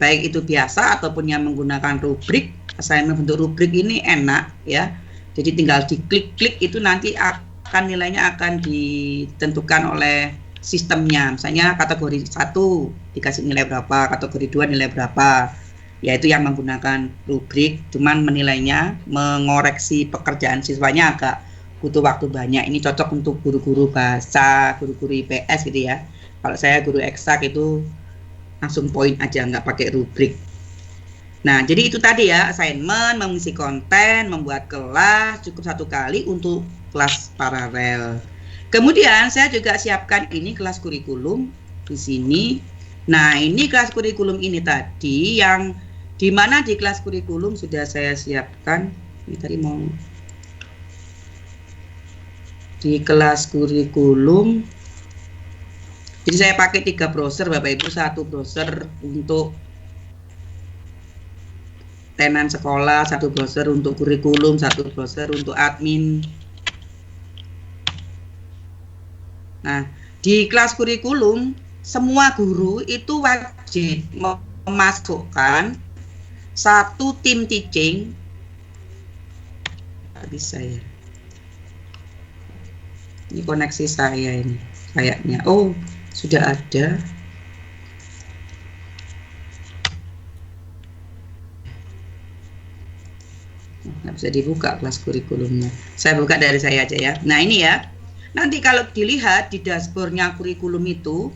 baik itu biasa ataupun yang menggunakan rubrik. Assignment bentuk rubrik ini enak ya. Jadi tinggal diklik-klik, itu nanti akan nilainya akan ditentukan oleh sistemnya. Misalnya kategori 1 dikasih nilai berapa, kategori 2 nilai berapa. Yaitu yang menggunakan rubrik, cuman menilainya, mengoreksi pekerjaan siswanya agak butuh waktu banyak. Ini cocok untuk guru-guru bahasa, guru-guru IPS gitu ya. Kalau saya guru eksak itu langsung poin aja, nggak pakai rubrik. Nah, jadi itu tadi ya, assignment, mengisi konten, membuat kelas, cukup 1 kali untuk kelas paralel. Kemudian saya juga siapkan ini kelas kurikulum di sini. Nah, ini kelas kurikulum ini tadi yang dimana di kelas kurikulum sudah saya siapkan. Ini tadi mau di kelas kurikulum. Jadi saya pakai 3 browser Bapak Ibu, 1 browser untuk tenan sekolah, 1 browser untuk kurikulum, 1 browser untuk admin. Nah, di kelas kurikulum semua guru itu wajib memasukkan 1 tim teaching. Nggak bisa ya. Ini koneksi saya ini kayaknya. Oh, sudah ada. Nggak bisa dibuka kelas kurikulumnya. Saya buka dari saya aja ya. Nah ini ya. Nanti kalau dilihat di dashboardnya kurikulum itu,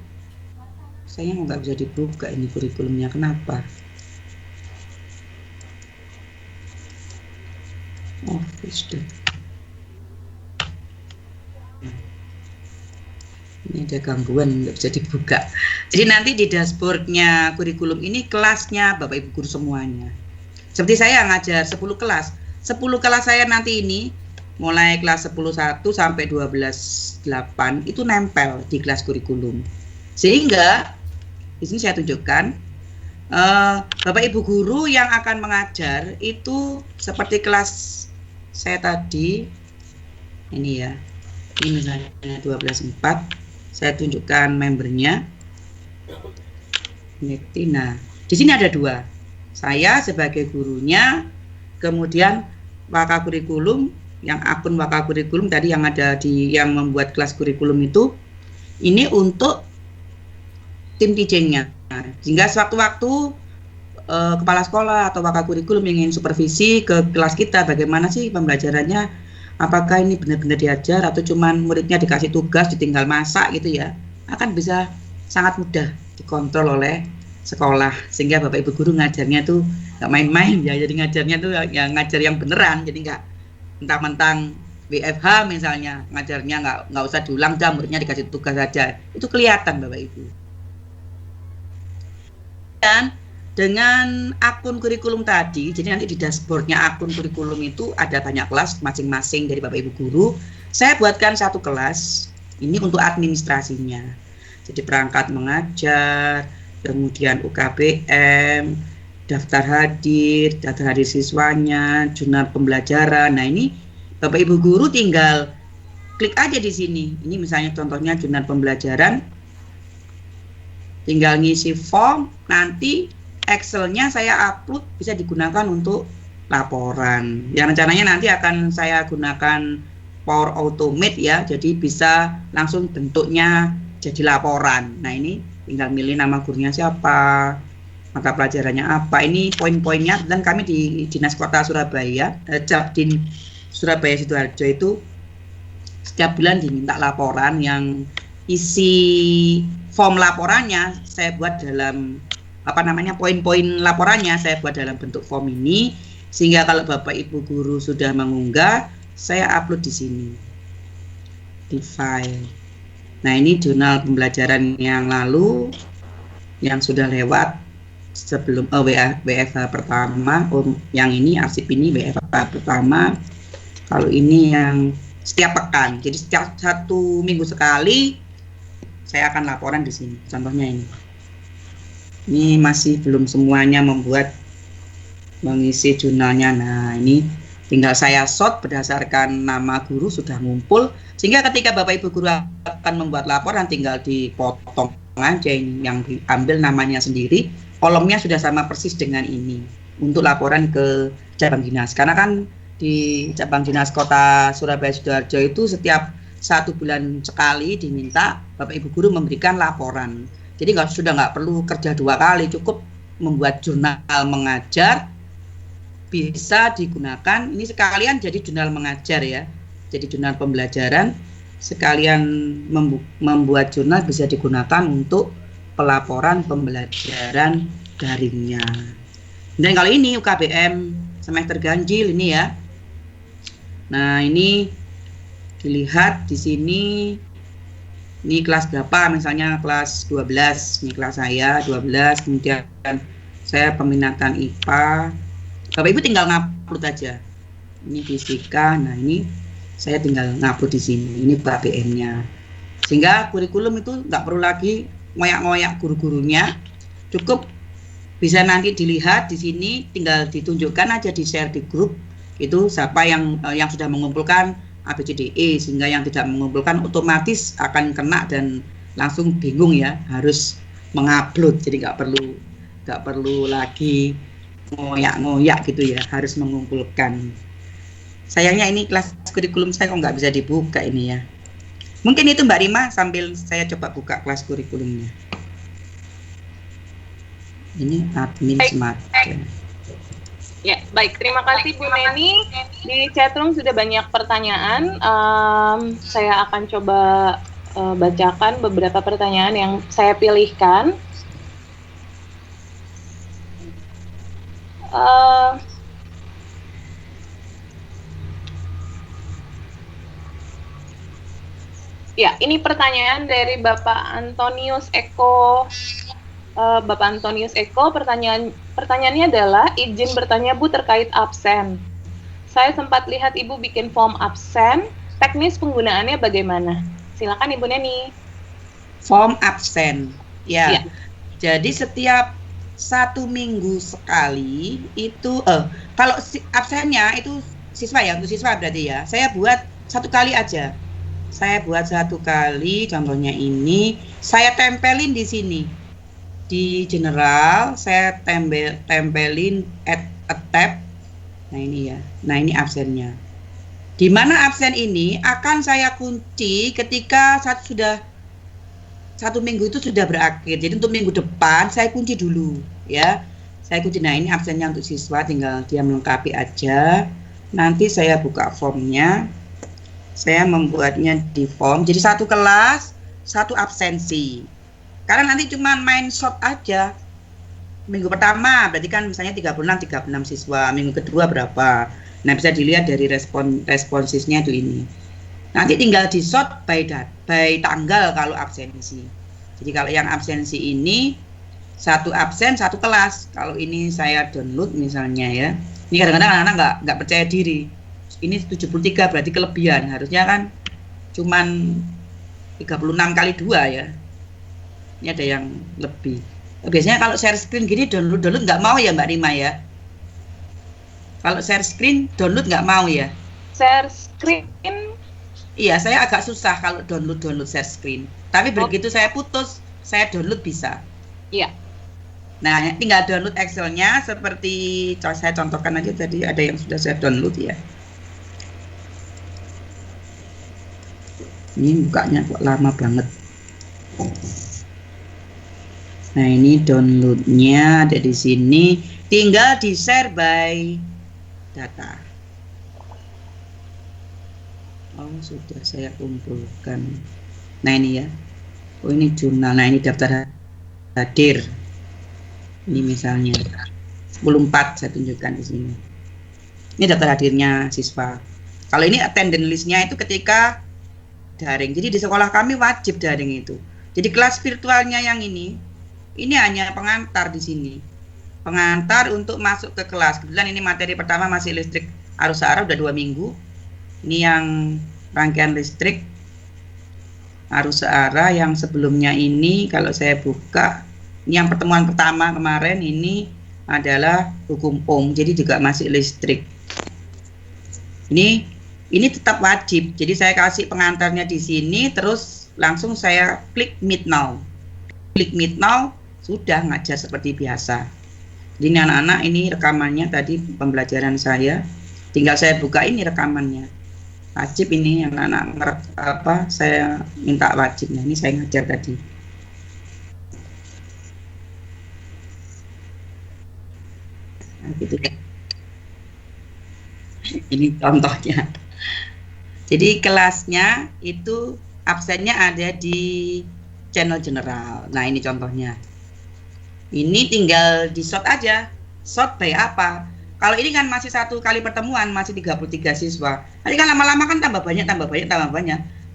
saya nggak bisa dibuka ini kurikulumnya. Kenapa? Oh, sudah. Ini ada gangguan, nggak bisa dibuka. Jadi nanti di dashboardnya kurikulum ini kelasnya Bapak Ibu guru semuanya. Seperti saya ngajar 10 kelas. 10 kelas saya nanti ini mulai kelas 10.1 sampai 12.8 itu nempel di kelas kurikulum. Sehingga di sini saya tunjukkan Bapak Ibu guru yang akan mengajar itu seperti kelas saya tadi ini ya. Ini misalnya 12.4, saya tunjukkan membernya. Nah, di sini ada 2. Saya sebagai gurunya, kemudian Waka Kurikulum, yang akun Waka Kurikulum tadi yang ada di yang membuat kelas kurikulum itu, ini untuk tim teachingnya. Sehingga sewaktu-waktu kepala sekolah atau Waka Kurikulum ingin supervisi ke kelas kita, bagaimana sih pembelajarannya, apakah ini benar-benar diajar atau cuman muridnya dikasih tugas ditinggal masak gitu ya, akan bisa sangat mudah dikontrol oleh sekolah, sehingga Bapak Ibu guru ngajarnya tuh nggak main-main ya, jadi ngajarnya tuh yang ngajar yang beneran, jadi nggak mentang-mentang WFH misalnya, ngajarnya nggak usah diulang, muridnya dikasih tugas saja, itu kelihatan Bapak Ibu. Dan dengan akun kurikulum tadi, jadi nanti di dashboardnya akun kurikulum itu ada banyak kelas masing-masing dari Bapak Ibu guru. Saya buatkan 1 kelas, ini untuk administrasinya. Jadi perangkat mengajar, kemudian UKBM, daftar hadir siswanya, jurnal pembelajaran. Nah ini Bapak Ibu guru tinggal klik aja di sini. Ini misalnya contohnya jurnal pembelajaran. tinggal ngisi form, nanti Excel-nya saya upload bisa digunakan untuk laporan. Yang rencananya nanti akan saya gunakan Power Automate ya, jadi bisa langsung bentuknya jadi laporan. Nah ini tinggal milih nama gurunya siapa, mata pelajarannya apa, ini poin-poinnya. Dan kami di Dinas Kota Surabaya, di Surabaya Sidoarjo itu setiap bulan diminta laporan yang isi form laporannya saya buat dalam poin-poin laporannya saya buat dalam bentuk form ini, sehingga kalau Bapak Ibu guru sudah mengunggah, saya upload di sini di file. Nah ini jurnal pembelajaran yang lalu yang sudah lewat sebelum WFH pertama. Yang ini arsip ini WFH pertama. Kalau ini yang setiap pekan, jadi setiap 1 minggu sekali saya akan laporan di sini. Contohnya ini masih belum semuanya mengisi jurnalnya. Nah ini tinggal saya sort berdasarkan nama guru sudah ngumpul, sehingga ketika Bapak Ibu guru akan membuat laporan tinggal dipotong aja ini, yang diambil namanya sendiri, kolomnya sudah sama persis dengan ini untuk laporan ke cabang dinas. Karena kan di cabang dinas Kota Surabaya Sidoarjo itu setiap 1 bulan sekali diminta Bapak Ibu guru memberikan laporan. Jadi sudah nggak perlu kerja 2 kali, cukup membuat jurnal mengajar, bisa digunakan. Ini sekalian jadi jurnal mengajar ya, jadi jurnal pembelajaran, sekalian membuat jurnal bisa digunakan untuk pelaporan pembelajaran daringnya. Dan kalau ini UKBM semester ganjil ini ya. Nah ini dilihat di sini. Ini kelas berapa, misalnya kelas 12, ini kelas saya 12, kemudian saya peminatan IPA. Bapak Ibu tinggal ngupload aja. Ini fisika, nah ini saya tinggal ngupload di sini. Ini UKBM-nya. Sehingga kurikulum itu nggak perlu lagi ngoyak-ngoyak guru-gurunya. Cukup bisa nanti dilihat di sini, tinggal ditunjukkan aja, di share di grup. Itu siapa yang sudah mengumpulkan ABCDE, sehingga yang tidak mengumpulkan otomatis akan kena dan langsung bingung ya, harus mengupload. Jadi nggak perlu lagi ngoyak-ngoyak gitu ya, harus mengumpulkan. Sayangnya ini kelas kurikulum saya kok nggak bisa dibuka ini ya. Mungkin itu Mbak Rima, sambil saya coba buka kelas kurikulumnya. Ini admin smart. Ya, baik. Terima kasih Bu Neni. Di chatroom sudah banyak pertanyaan. Saya akan coba bacakan beberapa pertanyaan yang saya pilihkan. Ya, ini pertanyaan dari Bapak Antonius Eko. Bapak Antonius Eko, pertanyaannya adalah, izin bertanya Bu terkait absen. Saya sempat lihat Ibu bikin form absen, teknis penggunaannya bagaimana? Silakan Ibu Neni. Form absen, ya. Jadi setiap 1 minggu sekali itu, kalau absennya itu siswa ya, untuk siswa berarti ya. Saya buat 1 kali aja. Saya buat 1 kali, contohnya ini, saya tempelin di sini. Di general saya tempelin add a tab. Nah ini ya. Nah ini absennya. Di mana absen ini akan saya kunci ketika sudah 1 minggu itu sudah berakhir. Jadi untuk minggu depan saya kunci dulu ya. Saya kunci. Nah ini absennya untuk siswa, tinggal dia melengkapi aja. Nanti saya buka formnya. Saya membuatnya di form. Jadi 1 kelas, 1 absensi. Karena nanti cuma main shot aja. Minggu pertama berarti kan misalnya 36 siswa, minggu kedua berapa. Nah bisa dilihat dari responsisnya itu ini. Nanti tinggal di shot by tanggal kalau absensi. Jadi kalau yang absensi ini 1 absen 1 kelas. Kalau ini saya download misalnya ya. Ini kadang-kadang anak-anak nggak percaya diri. Ini 73 berarti kelebihan. Harusnya kan cuman 36 kali 2 ya. Ini ada yang lebih. Biasanya kalau share screen gini download nggak mau ya Mbak Rima ya. Kalau share screen download nggak mau ya. Share screen? Iya, saya agak susah kalau download share screen. Tapi begitu saya putus, saya download bisa. Iya. Nah, tinggal download Excel-nya seperti saya contohkan aja tadi, ada yang sudah saya download ya. Ini bukanya kok lama banget. Nah, ini downloadnya ada di sini. Tinggal di share by data. Oh, sudah saya kumpulkan. Nah, ini ya. Oh, ini jurnal. Nah, ini daftar hadir. Ini misalnya 10/4 saya tunjukkan di sini. Ini daftar hadirnya siswa. Kalau ini attendance list-nya itu ketika daring. Jadi di sekolah kami wajib daring itu. Jadi kelas virtualnya yang ini hanya pengantar di sini. Pengantar untuk masuk ke kelas. Kebetulan ini materi pertama masih listrik arus searah udah 2 minggu. Ini yang rangkaian listrik arus searah yang sebelumnya ini kalau saya buka, ini yang pertemuan pertama kemarin ini adalah hukum ohm. Jadi juga masih listrik. Ini tetap wajib. Jadi saya kasih pengantarnya di sini, terus langsung saya klik Meet Now. Klik Meet Now, sudah ngajar seperti biasa. Jadi ini anak-anak, ini rekamannya tadi pembelajaran saya. Tinggal saya buka ini rekamannya. Wajib ini anak-anak saya minta wajibnya. Ini saya ngajar tadi. Nah, gitu ya. Ini contohnya. Jadi kelasnya itu absennya ada di channel general. Nah, ini contohnya. Ini tinggal di short aja. Short by apa? Kalau ini kan masih 1 kali pertemuan, masih 33 siswa. Nanti kan lama-lama kan tambah banyak.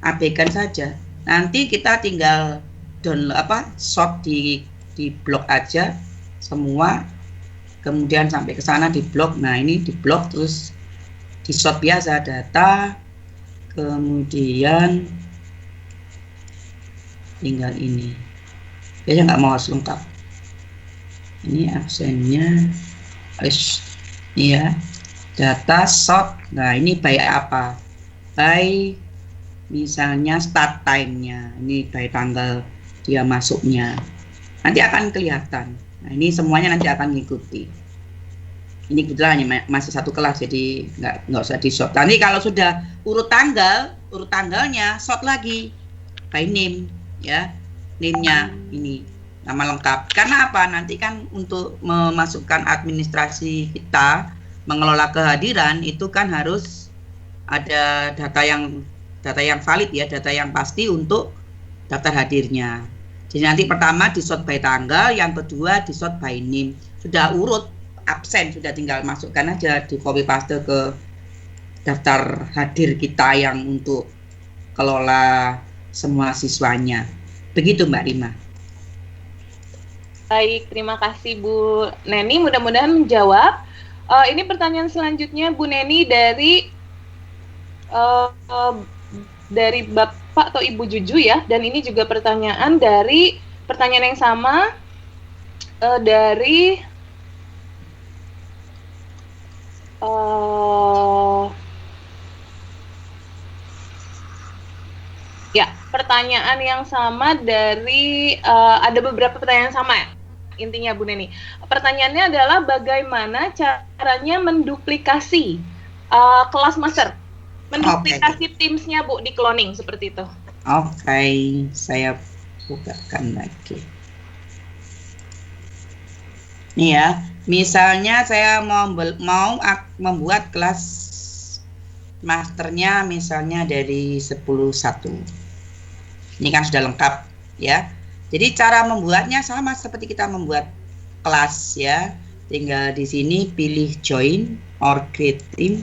Abaikan saja. Nanti kita tinggal download short di blok aja semua. Kemudian sampai ke sana di blok. Nah, ini di blok terus di short biasa data. Kemudian tinggal ini. Biasanya nggak mau harus lengkap. Ini absennya, ya, data short. Nah, ini by apa? By misalnya start time-nya. Ini by tanggal dia masuknya. Nanti akan kelihatan. Nah, ini semuanya nanti akan mengikuti. Ini kebetulan masih 1 kelas, jadi nggak usah di short. Nanti kalau sudah urut tanggalnya short lagi by name, ya, name-nya ini nama lengkap. Karena apa? Nanti kan untuk memasukkan administrasi kita mengelola kehadiran itu kan harus ada data yang valid ya, data yang pasti untuk daftar hadirnya. Jadi nanti pertama di sort by tanggal, yang kedua di sort by name. Sudah urut absen, sudah tinggal masukkan aja di copy paste ke daftar hadir kita yang untuk kelola semua siswanya. Begitu Mbak Rima. Baik, terima kasih Bu Neni, mudah-mudahan menjawab. Ini pertanyaan selanjutnya Bu Neni dari Bapak atau Ibu Juju ya, dan ini juga pertanyaan yang sama dari pertanyaan yang sama dari ada beberapa pertanyaan sama ya, intinya Bu Neni. Pertanyaannya adalah bagaimana caranya menduplikasi kelas master, menduplikasi Teams-nya Bu di cloning seperti itu. Oke, saya bukakan lagi. Nih ya, misalnya saya mau membuat kelas masternya misalnya dari 10.1. Ini kan sudah lengkap ya. Jadi cara membuatnya sama seperti kita membuat kelas ya. Tinggal di sini pilih join or create team.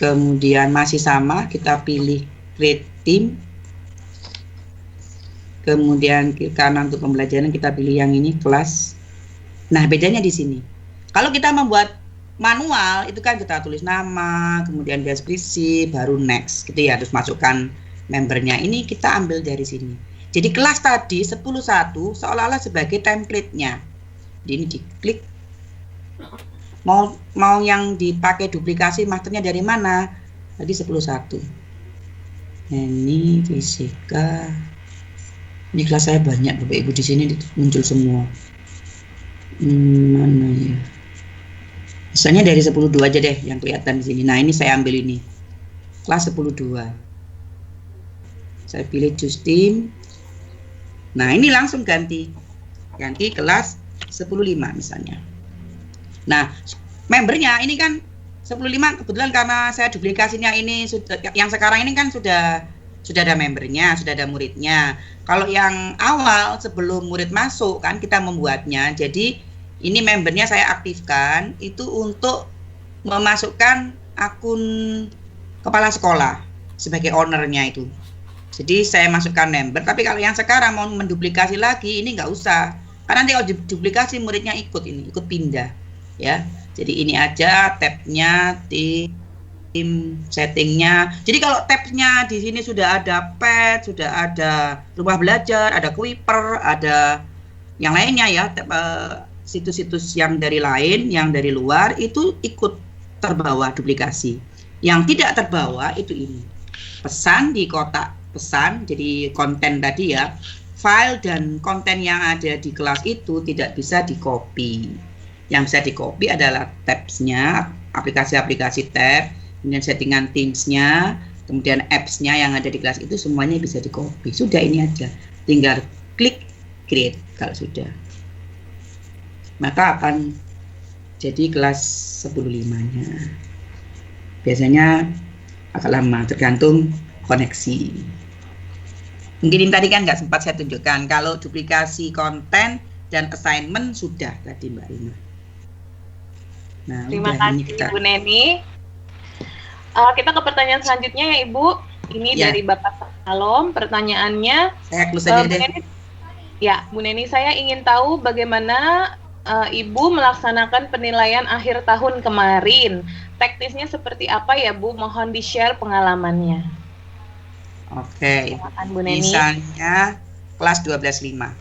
Kemudian masih sama, kita pilih create team. Kemudian kiri kanan untuk pembelajaran kita pilih yang ini kelas. Nah, bedanya di sini. Kalau kita membuat manual itu kan kita tulis nama, kemudian deskripsi, baru next gitu ya, harus masukkan membernya. Ini kita ambil dari sini. Jadi kelas tadi 10.1 seolah-olah sebagai template-nya. Jadi ini diklik. Mau yang dipakai duplikasi masternya dari mana? Tadi 10.1. Ini fisika. Ini kelas saya banyak Bapak Ibu, di sini muncul semua. Mana ya? Misalnya dari 10.2 aja deh yang kelihatan di sini. Nah, ini saya ambil ini. Kelas 10.2. Saya pilih choose team. Nah, ini langsung ganti kelas 10.5 misalnya. Nah, membernya ini kan 10.5 kebetulan karena saya duplikasinya ini sudah, yang sekarang ini kan sudah ada membernya, sudah ada muridnya. Kalau yang awal sebelum murid masuk kan kita membuatnya. Jadi ini membernya saya aktifkan itu untuk memasukkan akun kepala sekolah sebagai ownernya itu. Jadi saya masukkan member, tapi kalau yang sekarang mau menduplikasi lagi ini nggak usah. Karena nanti kalau duplikasi muridnya ikut pindah ya. Jadi ini aja tabnya tim settingnya. Jadi kalau tabnya di sini sudah ada pet, sudah ada rumah belajar, ada Kuiper, ada yang lainnya ya, situs-situs yang dari lain, yang dari luar itu ikut terbawa duplikasi. Yang tidak terbawa itu ini. Pesan di kotak pesan, jadi konten tadi ya, file dan konten yang ada di kelas itu tidak bisa di-copy. Yang bisa di-copy adalah tabs-nya, aplikasi-aplikasi tab, kemudian settingan Teams-nya, kemudian apps-nya yang ada di kelas itu semuanya bisa di-copy. Sudah ini aja, tinggal klik create kalau sudah. Maka akan jadi kelas 10.5-nya. Biasanya agak lama, tergantung koneksi. Mungkin ini tadi kan nggak sempat saya tunjukkan. Kalau duplikasi konten dan assignment sudah tadi Mbak Rina. Nah, terima kasih Bu Neni. Kita ke pertanyaan selanjutnya ya Ibu. Ini ya. dari Bapak Salom. Pertanyaannya, saya close aja deh. Bu Neni, saya ingin tahu bagaimana Ibu melaksanakan penilaian akhir tahun kemarin. Teknisnya seperti apa ya Bu? Mohon di-share pengalamannya. Oke. Bu Neni. Misalnya kelas 12.5.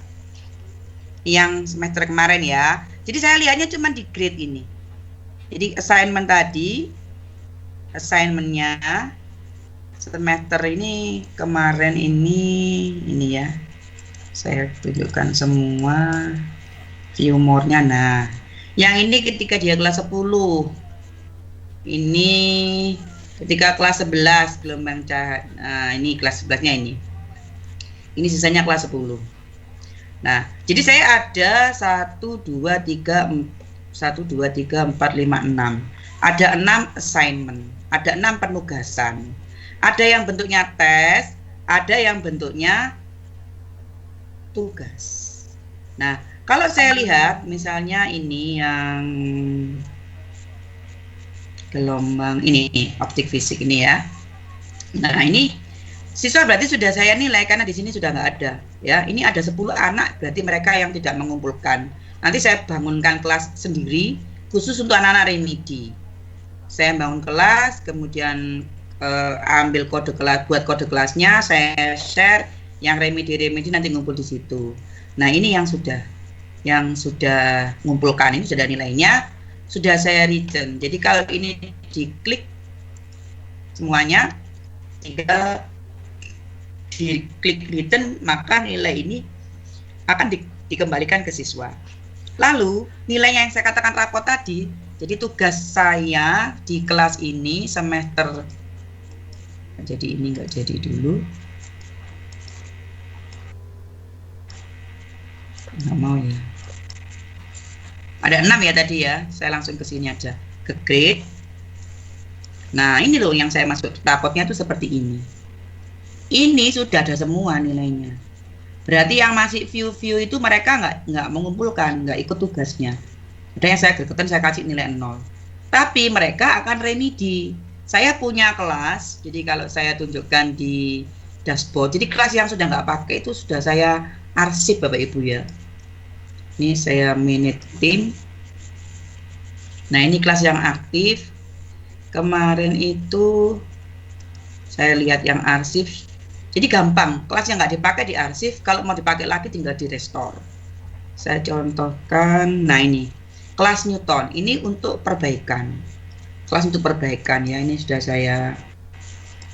Yang semester kemarin ya. Jadi saya lihatnya cuma di grade ini. Jadi assignment tadi, assignmentnya semester ini kemarin ini ya. Saya tunjukkan semua view more-nya. Nah, yang ini ketika dia kelas 10. Ini ketika kelas 11 gelombang cahaya. Nah, ini kelas 11-nya ini. Ini sisanya kelas 10. Nah, jadi saya ada 1 2 3 4 5 6. Ada 6 assignment, ada 6 penugasan. Ada yang bentuknya tes, ada yang bentuknya tugas. Nah, kalau saya lihat misalnya ini yang gelombang ini optik fisik ini ya. Nah, ini siswa berarti sudah saya nilai karena di sini sudah nggak ada ya. Ini ada 10 anak, berarti mereka yang tidak mengumpulkan. Nanti saya bangunkan kelas sendiri khusus untuk anak-anak remedi. Saya bangun kelas, kemudian ambil kode kelas, buat kode kelasnya, saya share, yang remedi nanti ngumpul di situ. Nah, ini yang sudah mengumpulkan, ini sudah nilainya, sudah saya return. Jadi kalau ini diklik semuanya, tinggal diklik return, maka nilai ini akan dikembalikan ke siswa. Lalu nilainya yang saya katakan rapot tadi, jadi tugas saya di kelas ini semester, jadi ini nggak jadi dulu, nggak mau ya. Ada 6 ya tadi ya, saya langsung ke sini aja, ke grade. Nah, ini loh yang saya masuk rapotnya itu seperti ini. Ini sudah ada semua nilainya. Berarti yang masih view itu mereka nggak mengumpulkan, nggak ikut tugasnya. Ada yang saya gregetan, saya kasih nilai 0. Tapi mereka akan remedi. Saya punya kelas, jadi kalau saya tunjukkan di dashboard, jadi kelas yang sudah nggak pakai itu sudah saya arsip Bapak Ibu ya. Ini saya manage team. Nah, ini kelas yang aktif. Kemarin itu saya lihat yang arsip. Jadi gampang, kelas yang nggak dipakai di arsip, kalau mau dipakai lagi tinggal di restore. Saya contohkan, nah ini kelas Newton, ini untuk perbaikan. Kelas untuk perbaikan ya, ini sudah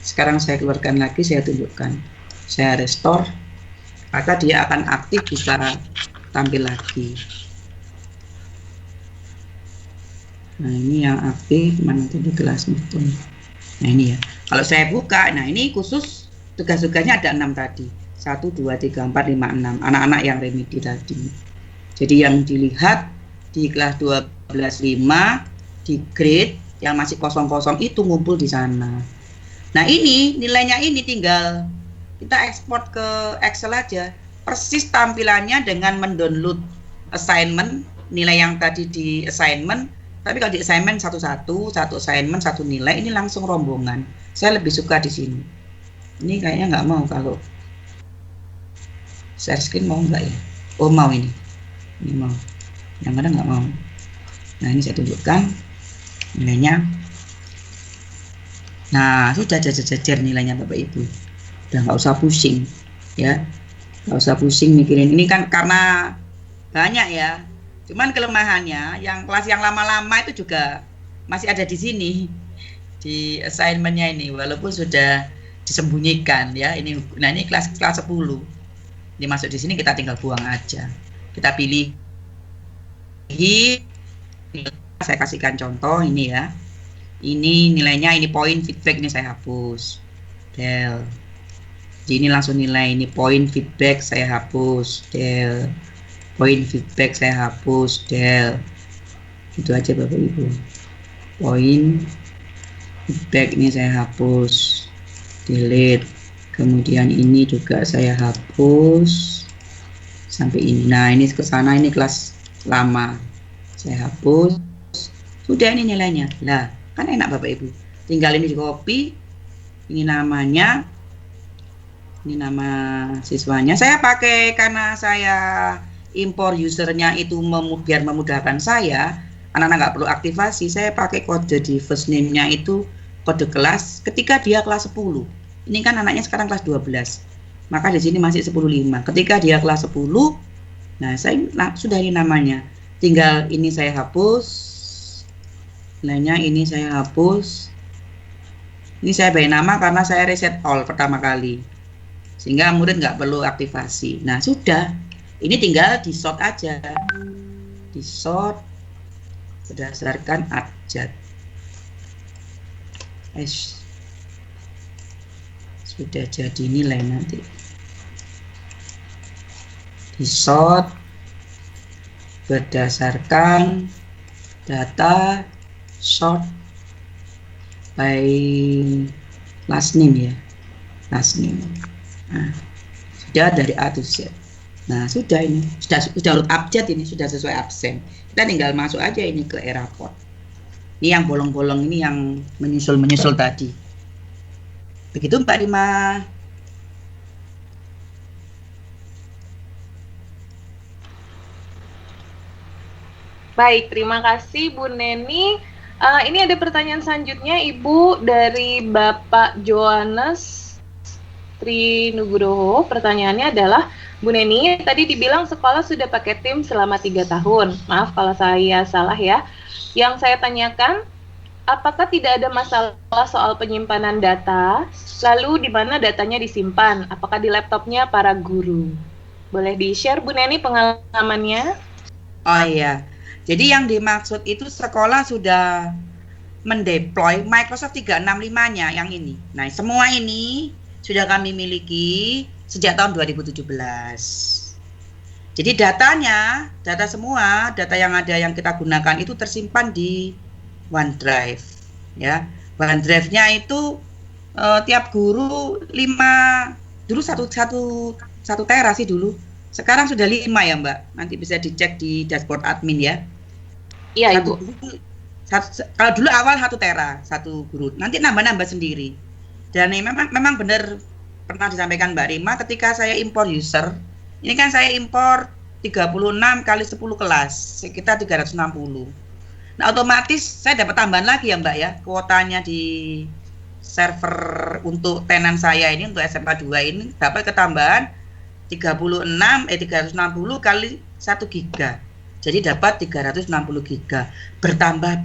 sekarang saya keluarkan lagi, saya tunjukkan. Saya restore, maka dia akan aktif bisa tampil lagi. Nah ini yang aktif, mana tadi kelasnya itu. Nah ini ya, kalau saya buka, nah ini khusus tugas-tugasnya ada 6 tadi. 1, 2, 3, 4, 5, 6 anak-anak yang remedi tadi. Jadi yang dilihat di kelas 12.5 di grade yang masih kosong-kosong itu ngumpul di sana. Nah ini nilainya ini tinggal kita ekspor ke Excel aja. Persis tampilannya dengan mendownload assignment, nilai yang tadi di assignment. Tapi kalau di assignment satu assignment, satu nilai, ini langsung rombongan. Saya lebih suka di sini. Ini kayaknya nggak mau kalau share screen mau nggak ya? Oh mau ini mau. Yang mana nggak mau. Nah ini saya tunjukkan nilainya. Nah sudah jajar nilainya Bapak Ibu. Udah nggak usah pusing ya. Nggak usah pusing mikirin ini kan karena banyak ya. Cuman kelemahannya yang kelas yang lama-lama itu juga masih ada di sini di assignmentnya ini walaupun sudah disembunyikan ya ini. Nah ini kelas 10 ini masuk di sini, kita tinggal buang aja, kita pilih. Saya kasihkan contoh ini ya, ini nilainya, ini poin feedback, ini saya hapus del. Jadi ini langsung nilai, ini poin feedback saya hapus del, poin feedback saya hapus del. Itu aja Bapak Ibu, poin feedback ini saya hapus, delete. Kemudian ini juga saya hapus sampai ini. Nah ini ke sana, ini kelas lama saya hapus. Sudah ini nilainya. Lah kan enak Bapak Ibu, tinggal ini di copy, ini namanya, ini nama siswanya. Saya pakai karena saya impor usernya itu biar memudahkan saya, anak-anak nggak perlu aktivasi. Saya pakai kode di first name-nya itu kode kelas ketika dia kelas 10. Ini kan anaknya sekarang kelas 12, maka di sini masih 10.5. Ketika dia kelas 10, nah saya sudah ini namanya. Tinggal ini saya hapus, nilainya ini saya hapus. Ini saya beri nama karena saya reset all pertama kali, sehingga murid nggak perlu aktivasi. Nah sudah, ini tinggal di sort aja, di sort berdasarkan abjad. Sudah jadi nilai nanti di sort berdasarkan data sort by last name ya, last name. Nah, sudah dari A to Z. Nah sudah, ini sudah urut abjad, ini sudah sesuai absen. Kita tinggal masuk aja ini ke raport. Ini yang bolong-bolong ini yang menyusul tadi. Begitu Mbak Rima. Baik, terima kasih Bu Neni. Ini ada pertanyaan selanjutnya Ibu dari Bapak Johannes Trinugroho. Pertanyaannya adalah, Bu Neni, tadi dibilang sekolah sudah pakai tim selama 3 tahun. Maaf kalau saya salah ya. Yang saya tanyakan, apakah tidak ada masalah soal penyimpanan data? Lalu di mana datanya disimpan? Apakah di laptopnya para guru? Boleh di-share Bu Neni pengalamannya? Oh iya, jadi yang dimaksud itu sekolah sudah mendeploy Microsoft 365-nya yang ini. Nah, semua ini sudah kami miliki sejak tahun 2017. Jadi datanya, data semua, data yang ada yang kita gunakan itu tersimpan di OneDrive. Ya, OneDrive-nya itu tiap guru 5, dulu satu tera sih dulu. Sekarang sudah 5 ya Mbak. Nanti bisa dicek di dashboard admin ya. Iya Ibu. Kalau dulu awal 1 tera satu guru, nanti nambah-nambah sendiri. Dan ini memang benar pernah disampaikan Mbak Rima ketika saya impor user. Ini kan saya impor 36 kali 10 kelas, sekitar 360. Nah otomatis saya dapat tambahan lagi ya Mbak ya, kuotanya di server untuk tenan saya ini, untuk SMA 2 ini dapat ketambahan 360 kali 1 giga. Jadi dapat 360 giga, bertambah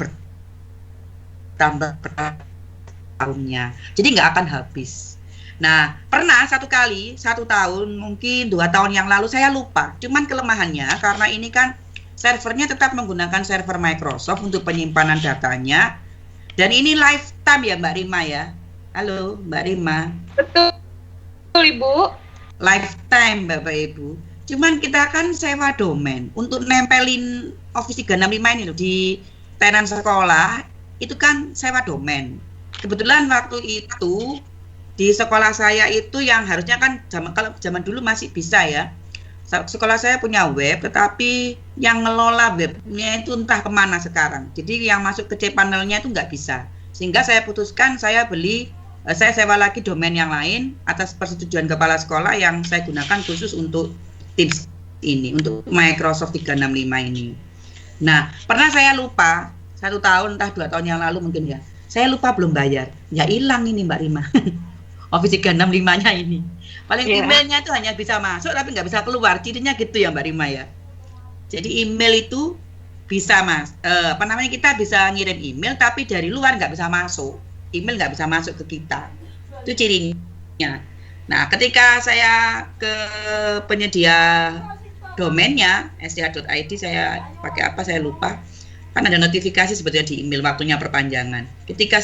tahunnya. Jadi nggak akan habis. Nah, pernah satu kali, 1 tahun, mungkin 2 tahun yang lalu saya lupa. Cuman kelemahannya karena ini kan servernya tetap menggunakan server Microsoft untuk penyimpanan datanya. Dan ini lifetime ya Mbak Rima ya. Halo Mbak Rima. Betul Ibu. Lifetime Bapak Ibu. Cuman kita kan sewa domain untuk nempelin Office 365 ini loh di tenan sekolah, itu kan sewa domain. Kebetulan waktu itu di sekolah saya itu yang harusnya kan kalau zaman dulu masih bisa ya. Sekolah saya punya web, tetapi yang ngelola webnya itu entah kemana sekarang. Jadi yang masuk ke cPanel-nya itu nggak bisa. Sehingga saya putuskan saya sewa lagi domain yang lain atas persetujuan kepala sekolah yang saya gunakan khusus untuk Teams ini, untuk Microsoft 365 ini. Nah, pernah saya lupa 1 tahun, entah 2 tahun yang lalu mungkin ya. Saya lupa belum bayar. Ya hilang ini Mbak Rima. Office 365-nya ini. Paling emailnya itu hanya bisa masuk tapi nggak bisa keluar. Cirinya gitu ya Mbak Rima ya. Jadi email itu bisa kita bisa ngirim email tapi dari luar nggak bisa masuk. Email nggak bisa masuk ke kita. Itu cirinya. Nah, ketika saya ke penyedia domainnya sca.id, saya pakai apa saya lupa. Kan ada notifikasi sebetulnya di email waktunya perpanjangan. Ketika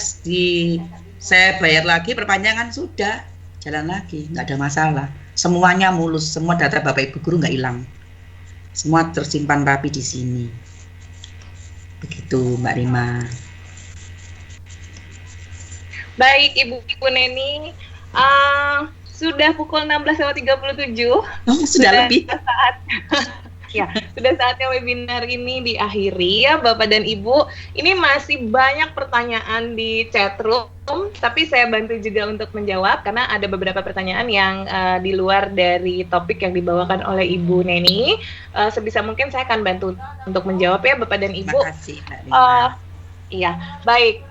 saya bayar lagi perpanjangan sudah jalan lagi, nggak ada masalah. Semuanya mulus, semua data Bapak Ibu guru nggak hilang. Semua tersimpan rapi di sini. Begitu Mbak Rima. Baik Ibu Neni, sudah pukul 16.37. Sudah lebih. Sudah saatnya webinar ini diakhiri ya Bapak dan Ibu. Ini masih banyak pertanyaan di chat room, tapi saya bantu juga untuk menjawab karena ada beberapa pertanyaan yang di luar dari topik yang dibawakan oleh Ibu Neni. Sebisa mungkin saya akan bantu untuk menjawab ya Bapak dan Ibu. Terima kasih Mbak Rima. Iya, baik.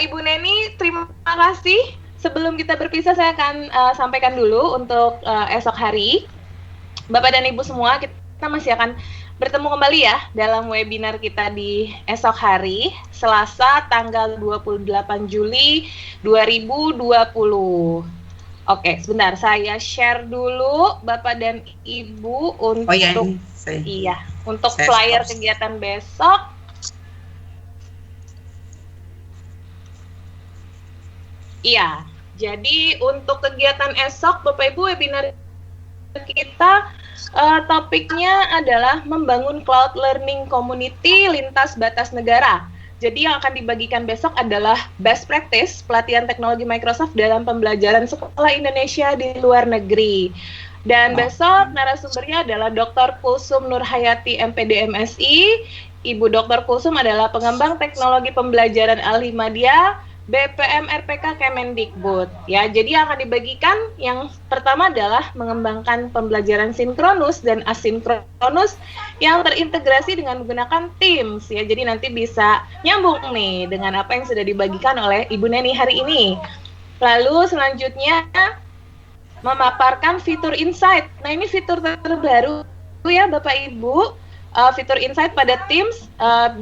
Ibu Neni, terima kasih. Sebelum kita berpisah, saya akan sampaikan dulu untuk esok hari. Bapak dan Ibu semua, kita masih akan bertemu kembali ya dalam webinar kita di esok hari, Selasa tanggal 28 Juli 2020. Oke, sebentar saya share dulu Bapak dan Ibu untuk untuk flyer kegiatan besok. Iya, jadi untuk kegiatan esok Bapak Ibu webinar kita topiknya adalah membangun cloud learning community lintas batas negara. Jadi yang akan dibagikan besok adalah best practice pelatihan teknologi Microsoft dalam pembelajaran sekolah Indonesia di luar negeri. Dan besok narasumbernya adalah Dr. Kulsum Nurhayati MPD MSI. Ibu Dr. Kulsum adalah pengembang teknologi pembelajaran Al-Himadiyah BPM RPK Kemendikbud. Ya, jadi yang akan dibagikan yang pertama adalah mengembangkan pembelajaran sinkronus dan asinkronus yang terintegrasi dengan menggunakan Teams. Ya, jadi nanti bisa nyambung nih dengan apa yang sudah dibagikan oleh Ibu Neni hari ini. Lalu selanjutnya memaparkan fitur insight. Nah, ini fitur terbaru ya Bapak Ibu. Fitur insight pada Teams,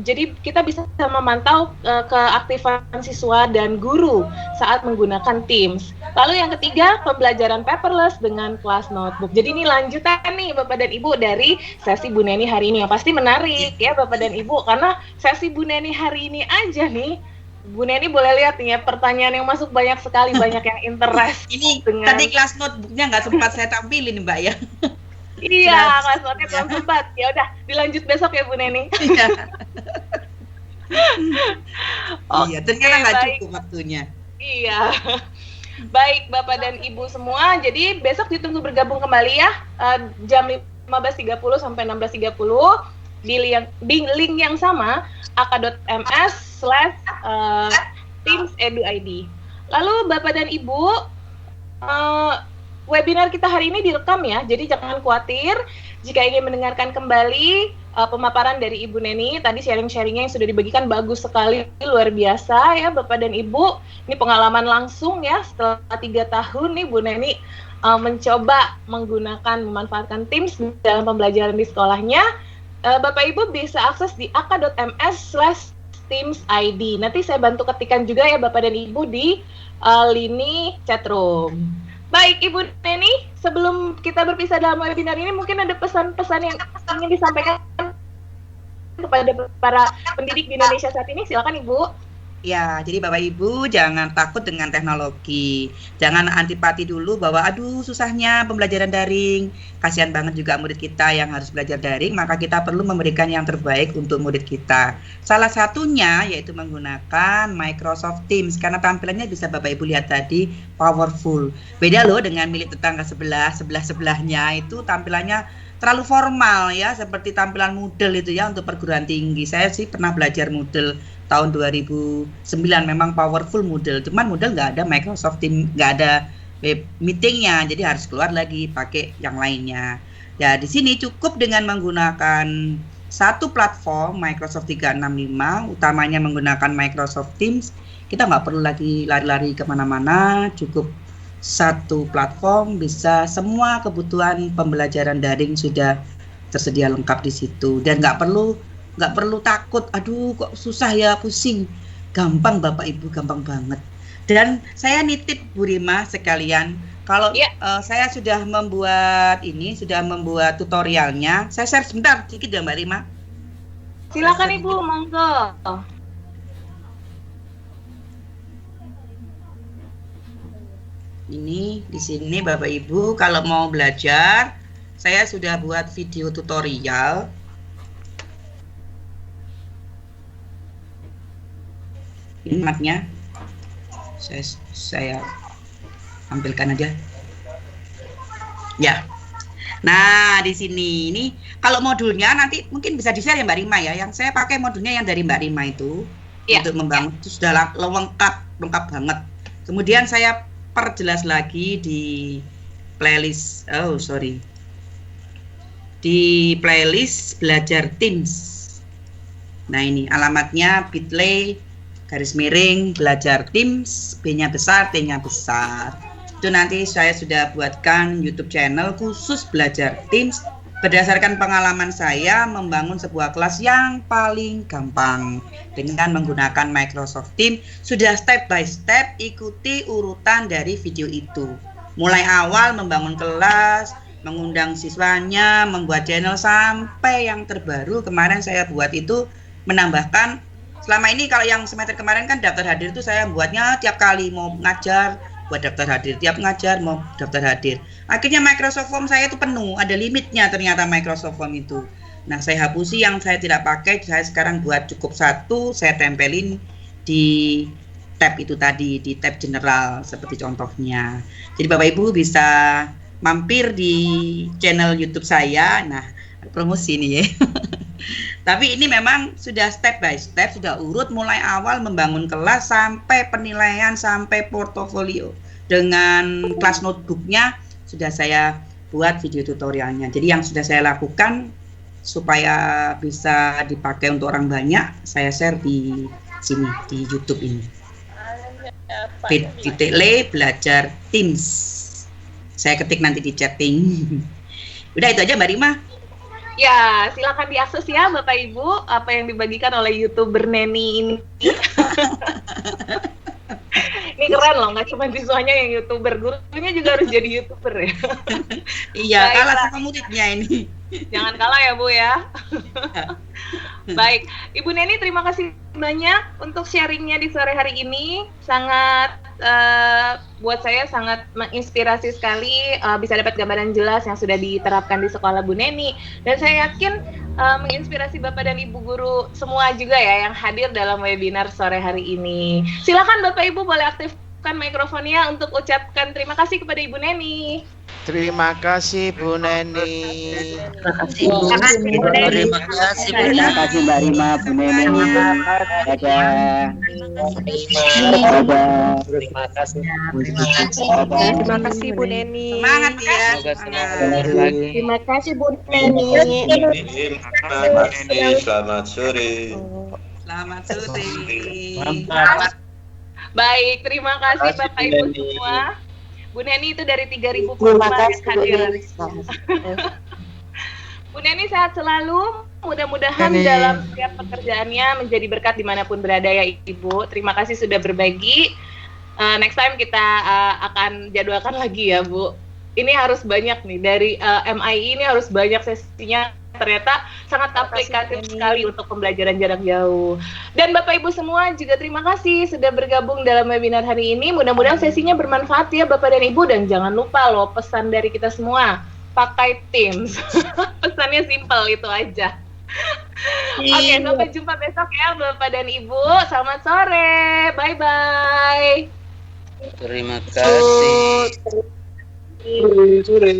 jadi kita bisa memantau keaktifan siswa dan guru saat menggunakan Teams. Lalu yang ketiga, pembelajaran paperless dengan kelas notebook. Jadi ini lanjutan nih Bapak dan Ibu dari sesi Bu Neni hari ini, yang pasti menarik ya Bapak dan Ibu, karena sesi Bu Neni hari ini aja nih, Bu Neni boleh lihat nih ya, pertanyaan yang masuk banyak sekali, banyak yang interest. Ini tadi kelas notebooknya nggak sempat saya tampilin Mbak ya. Iya, kelas notebooknya belum sempat. Ya udah, dilanjut besok ya Bu Neni. Iya. Iya, ternyata nggak cukup waktunya. Iya. Baik Bapak dan Ibu semua, jadi besok ditunggu bergabung kembali ya, jam 15.30 sampai 16.30 di link yang sama aka.ms/teams.edu.id. Lalu Bapak dan Ibu, webinar kita hari ini direkam ya, jadi jangan khawatir jika ingin mendengarkan kembali pemaparan dari Ibu Neni. Tadi sharing-sharingnya yang sudah dibagikan bagus sekali, luar biasa ya Bapak dan Ibu. Ini pengalaman langsung ya, setelah 3 tahun nih Bu Neni mencoba memanfaatkan Teams dalam pembelajaran di sekolahnya. Bapak Ibu bisa akses di aka.ms/teams Teams ID. Nanti saya bantu ketikan juga ya Bapak dan Ibu di lini chatroom. Baik Ibu Neni, sebelum kita berpisah dalam webinar ini mungkin ada pesan-pesan yang ingin disampaikan kepada para pendidik di Indonesia saat ini. Silakan Ibu. Ya, jadi Bapak Ibu jangan takut dengan teknologi. Jangan antipati dulu bahwa aduh susahnya pembelajaran daring. Kasihan banget juga murid kita yang harus belajar daring, maka kita perlu memberikan yang terbaik untuk murid kita. Salah satunya yaitu menggunakan Microsoft Teams karena tampilannya bisa Bapak Ibu lihat tadi powerful. Beda loh dengan milik tetangga sebelahnya itu tampilannya terlalu formal ya, seperti tampilan Moodle itu ya untuk perguruan tinggi. Saya sih pernah belajar Moodle tahun 2009, memang powerful Moodle, cuman Moodle nggak ada Microsoft Teams, nggak ada web meetingnya, jadi harus keluar lagi pakai yang lainnya. Ya di sini cukup dengan menggunakan satu platform Microsoft 365, utamanya menggunakan Microsoft Teams. Kita nggak perlu lagi lari-lari kemana-mana, cukup satu platform bisa semua kebutuhan pembelajaran daring sudah tersedia lengkap di situ, dan nggak perlu takut, aduh kok susah ya, pusing. Gampang Bapak Ibu, gampang banget. Dan saya nitip Bu Rima sekalian, kalau saya sudah membuat tutorialnya, saya share sebentar sedikit ya Mbak Rima. Silakan Ibu, monggo. Ini di sini Bapak Ibu kalau mau belajar, saya sudah buat video tutorial. Ini matnya saya tampilkan aja ya. Nah di sini ini kalau modulnya nanti mungkin bisa di share ya Mbak Rima ya. Yang saya pakai modulnya yang dari Mbak Rima itu untuk membangun itu sudah lengkap banget. Kemudian saya perjelas lagi di playlist di playlist belajar Teams. Nah ini alamatnya bit.ly/belajar Teams, B-nya besar, T-nya besar. Itu nanti saya sudah buatkan YouTube channel khusus belajar Teams berdasarkan pengalaman saya membangun sebuah kelas yang paling gampang dengan menggunakan Microsoft Teams. Sudah step by step, ikuti urutan dari video itu. Mulai awal membangun kelas, mengundang siswanya, membuat channel, sampai yang terbaru kemarin saya buat itu menambahkan. Selama ini kalau yang semester kemarin kan daftar hadir itu saya buatnya tiap kali mau ngajar buat daftar hadir, tiap ngajar mau daftar hadir. Akhirnya Microsoft Form saya itu penuh, ada limitnya ternyata Microsoft Form itu. Nah saya hapusi yang saya tidak pakai, saya sekarang buat cukup satu, saya tempelin di tab itu tadi, di tab general seperti contohnya. Jadi Bapak Ibu bisa mampir di channel YouTube saya. Nah promosi nih ya. Tapi ini memang sudah step by step, sudah urut mulai awal membangun kelas sampai penilaian, sampai portofolio dengan kelas notebooknya sudah saya buat video tutorialnya. Jadi yang sudah saya lakukan supaya bisa dipakai untuk orang banyak, saya share di sini di YouTube ini. bit.ly/belajar Teams. Saya ketik nanti di chatting. Udah itu aja Mbak Rima. Ya, silakan diakses ya Bapak Ibu apa yang dibagikan oleh YouTuber Neni ini. Ini keren loh, nggak cuma siswanya yang YouTuber, gurunya juga harus jadi YouTuber ya. Iya, kalah sama muridnya ini. Jangan kalah ya Bu ya. Baik, Ibu Neni terima kasih banyak untuk sharingnya di sore hari ini. Sangat buat saya sangat menginspirasi sekali, bisa dapat gambaran jelas yang sudah diterapkan di sekolah Bu Neni. Dan saya yakin menginspirasi Bapak dan Ibu guru semua juga ya yang hadir dalam webinar sore hari ini. Silakan Bapak Ibu boleh aktifkan mikrofonnya untuk ucapkan terima kasih kepada Ibu Neni. Terima kasih Bu Neni. Terima kasih Bu Neni. Terima kasih Mbak Rima, Bu Neni. Terima kasih. Terima kasih Bu Neni. Semangat ya. Terima kasih Bu Neni. Selamat sore. Selamat sore. Baik, terima kasih Bapak Ibu semua. Bu Neni itu dari 3.000 yang hadir. Bu Neni sehat selalu, Mudah-mudahan dalam setiap pekerjaannya menjadi berkat dimanapun berada ya Ibu. Terima kasih sudah berbagi. Next time kita akan jadwalkan lagi ya Bu. Ini harus banyak nih dari MII ini harus banyak sesinya. Ternyata sangat aplikatif sekali untuk pembelajaran jarak jauh. Dan Bapak Ibu semua juga terima kasih sudah bergabung dalam webinar hari ini. Mudah-mudahan sesinya bermanfaat ya Bapak dan Ibu. Dan jangan lupa loh pesan dari kita semua, pakai Teams. Pesannya simpel itu aja. Oke, sampai jumpa besok ya Bapak dan Ibu. Selamat sore. Bye-bye. Terima kasih. Sore.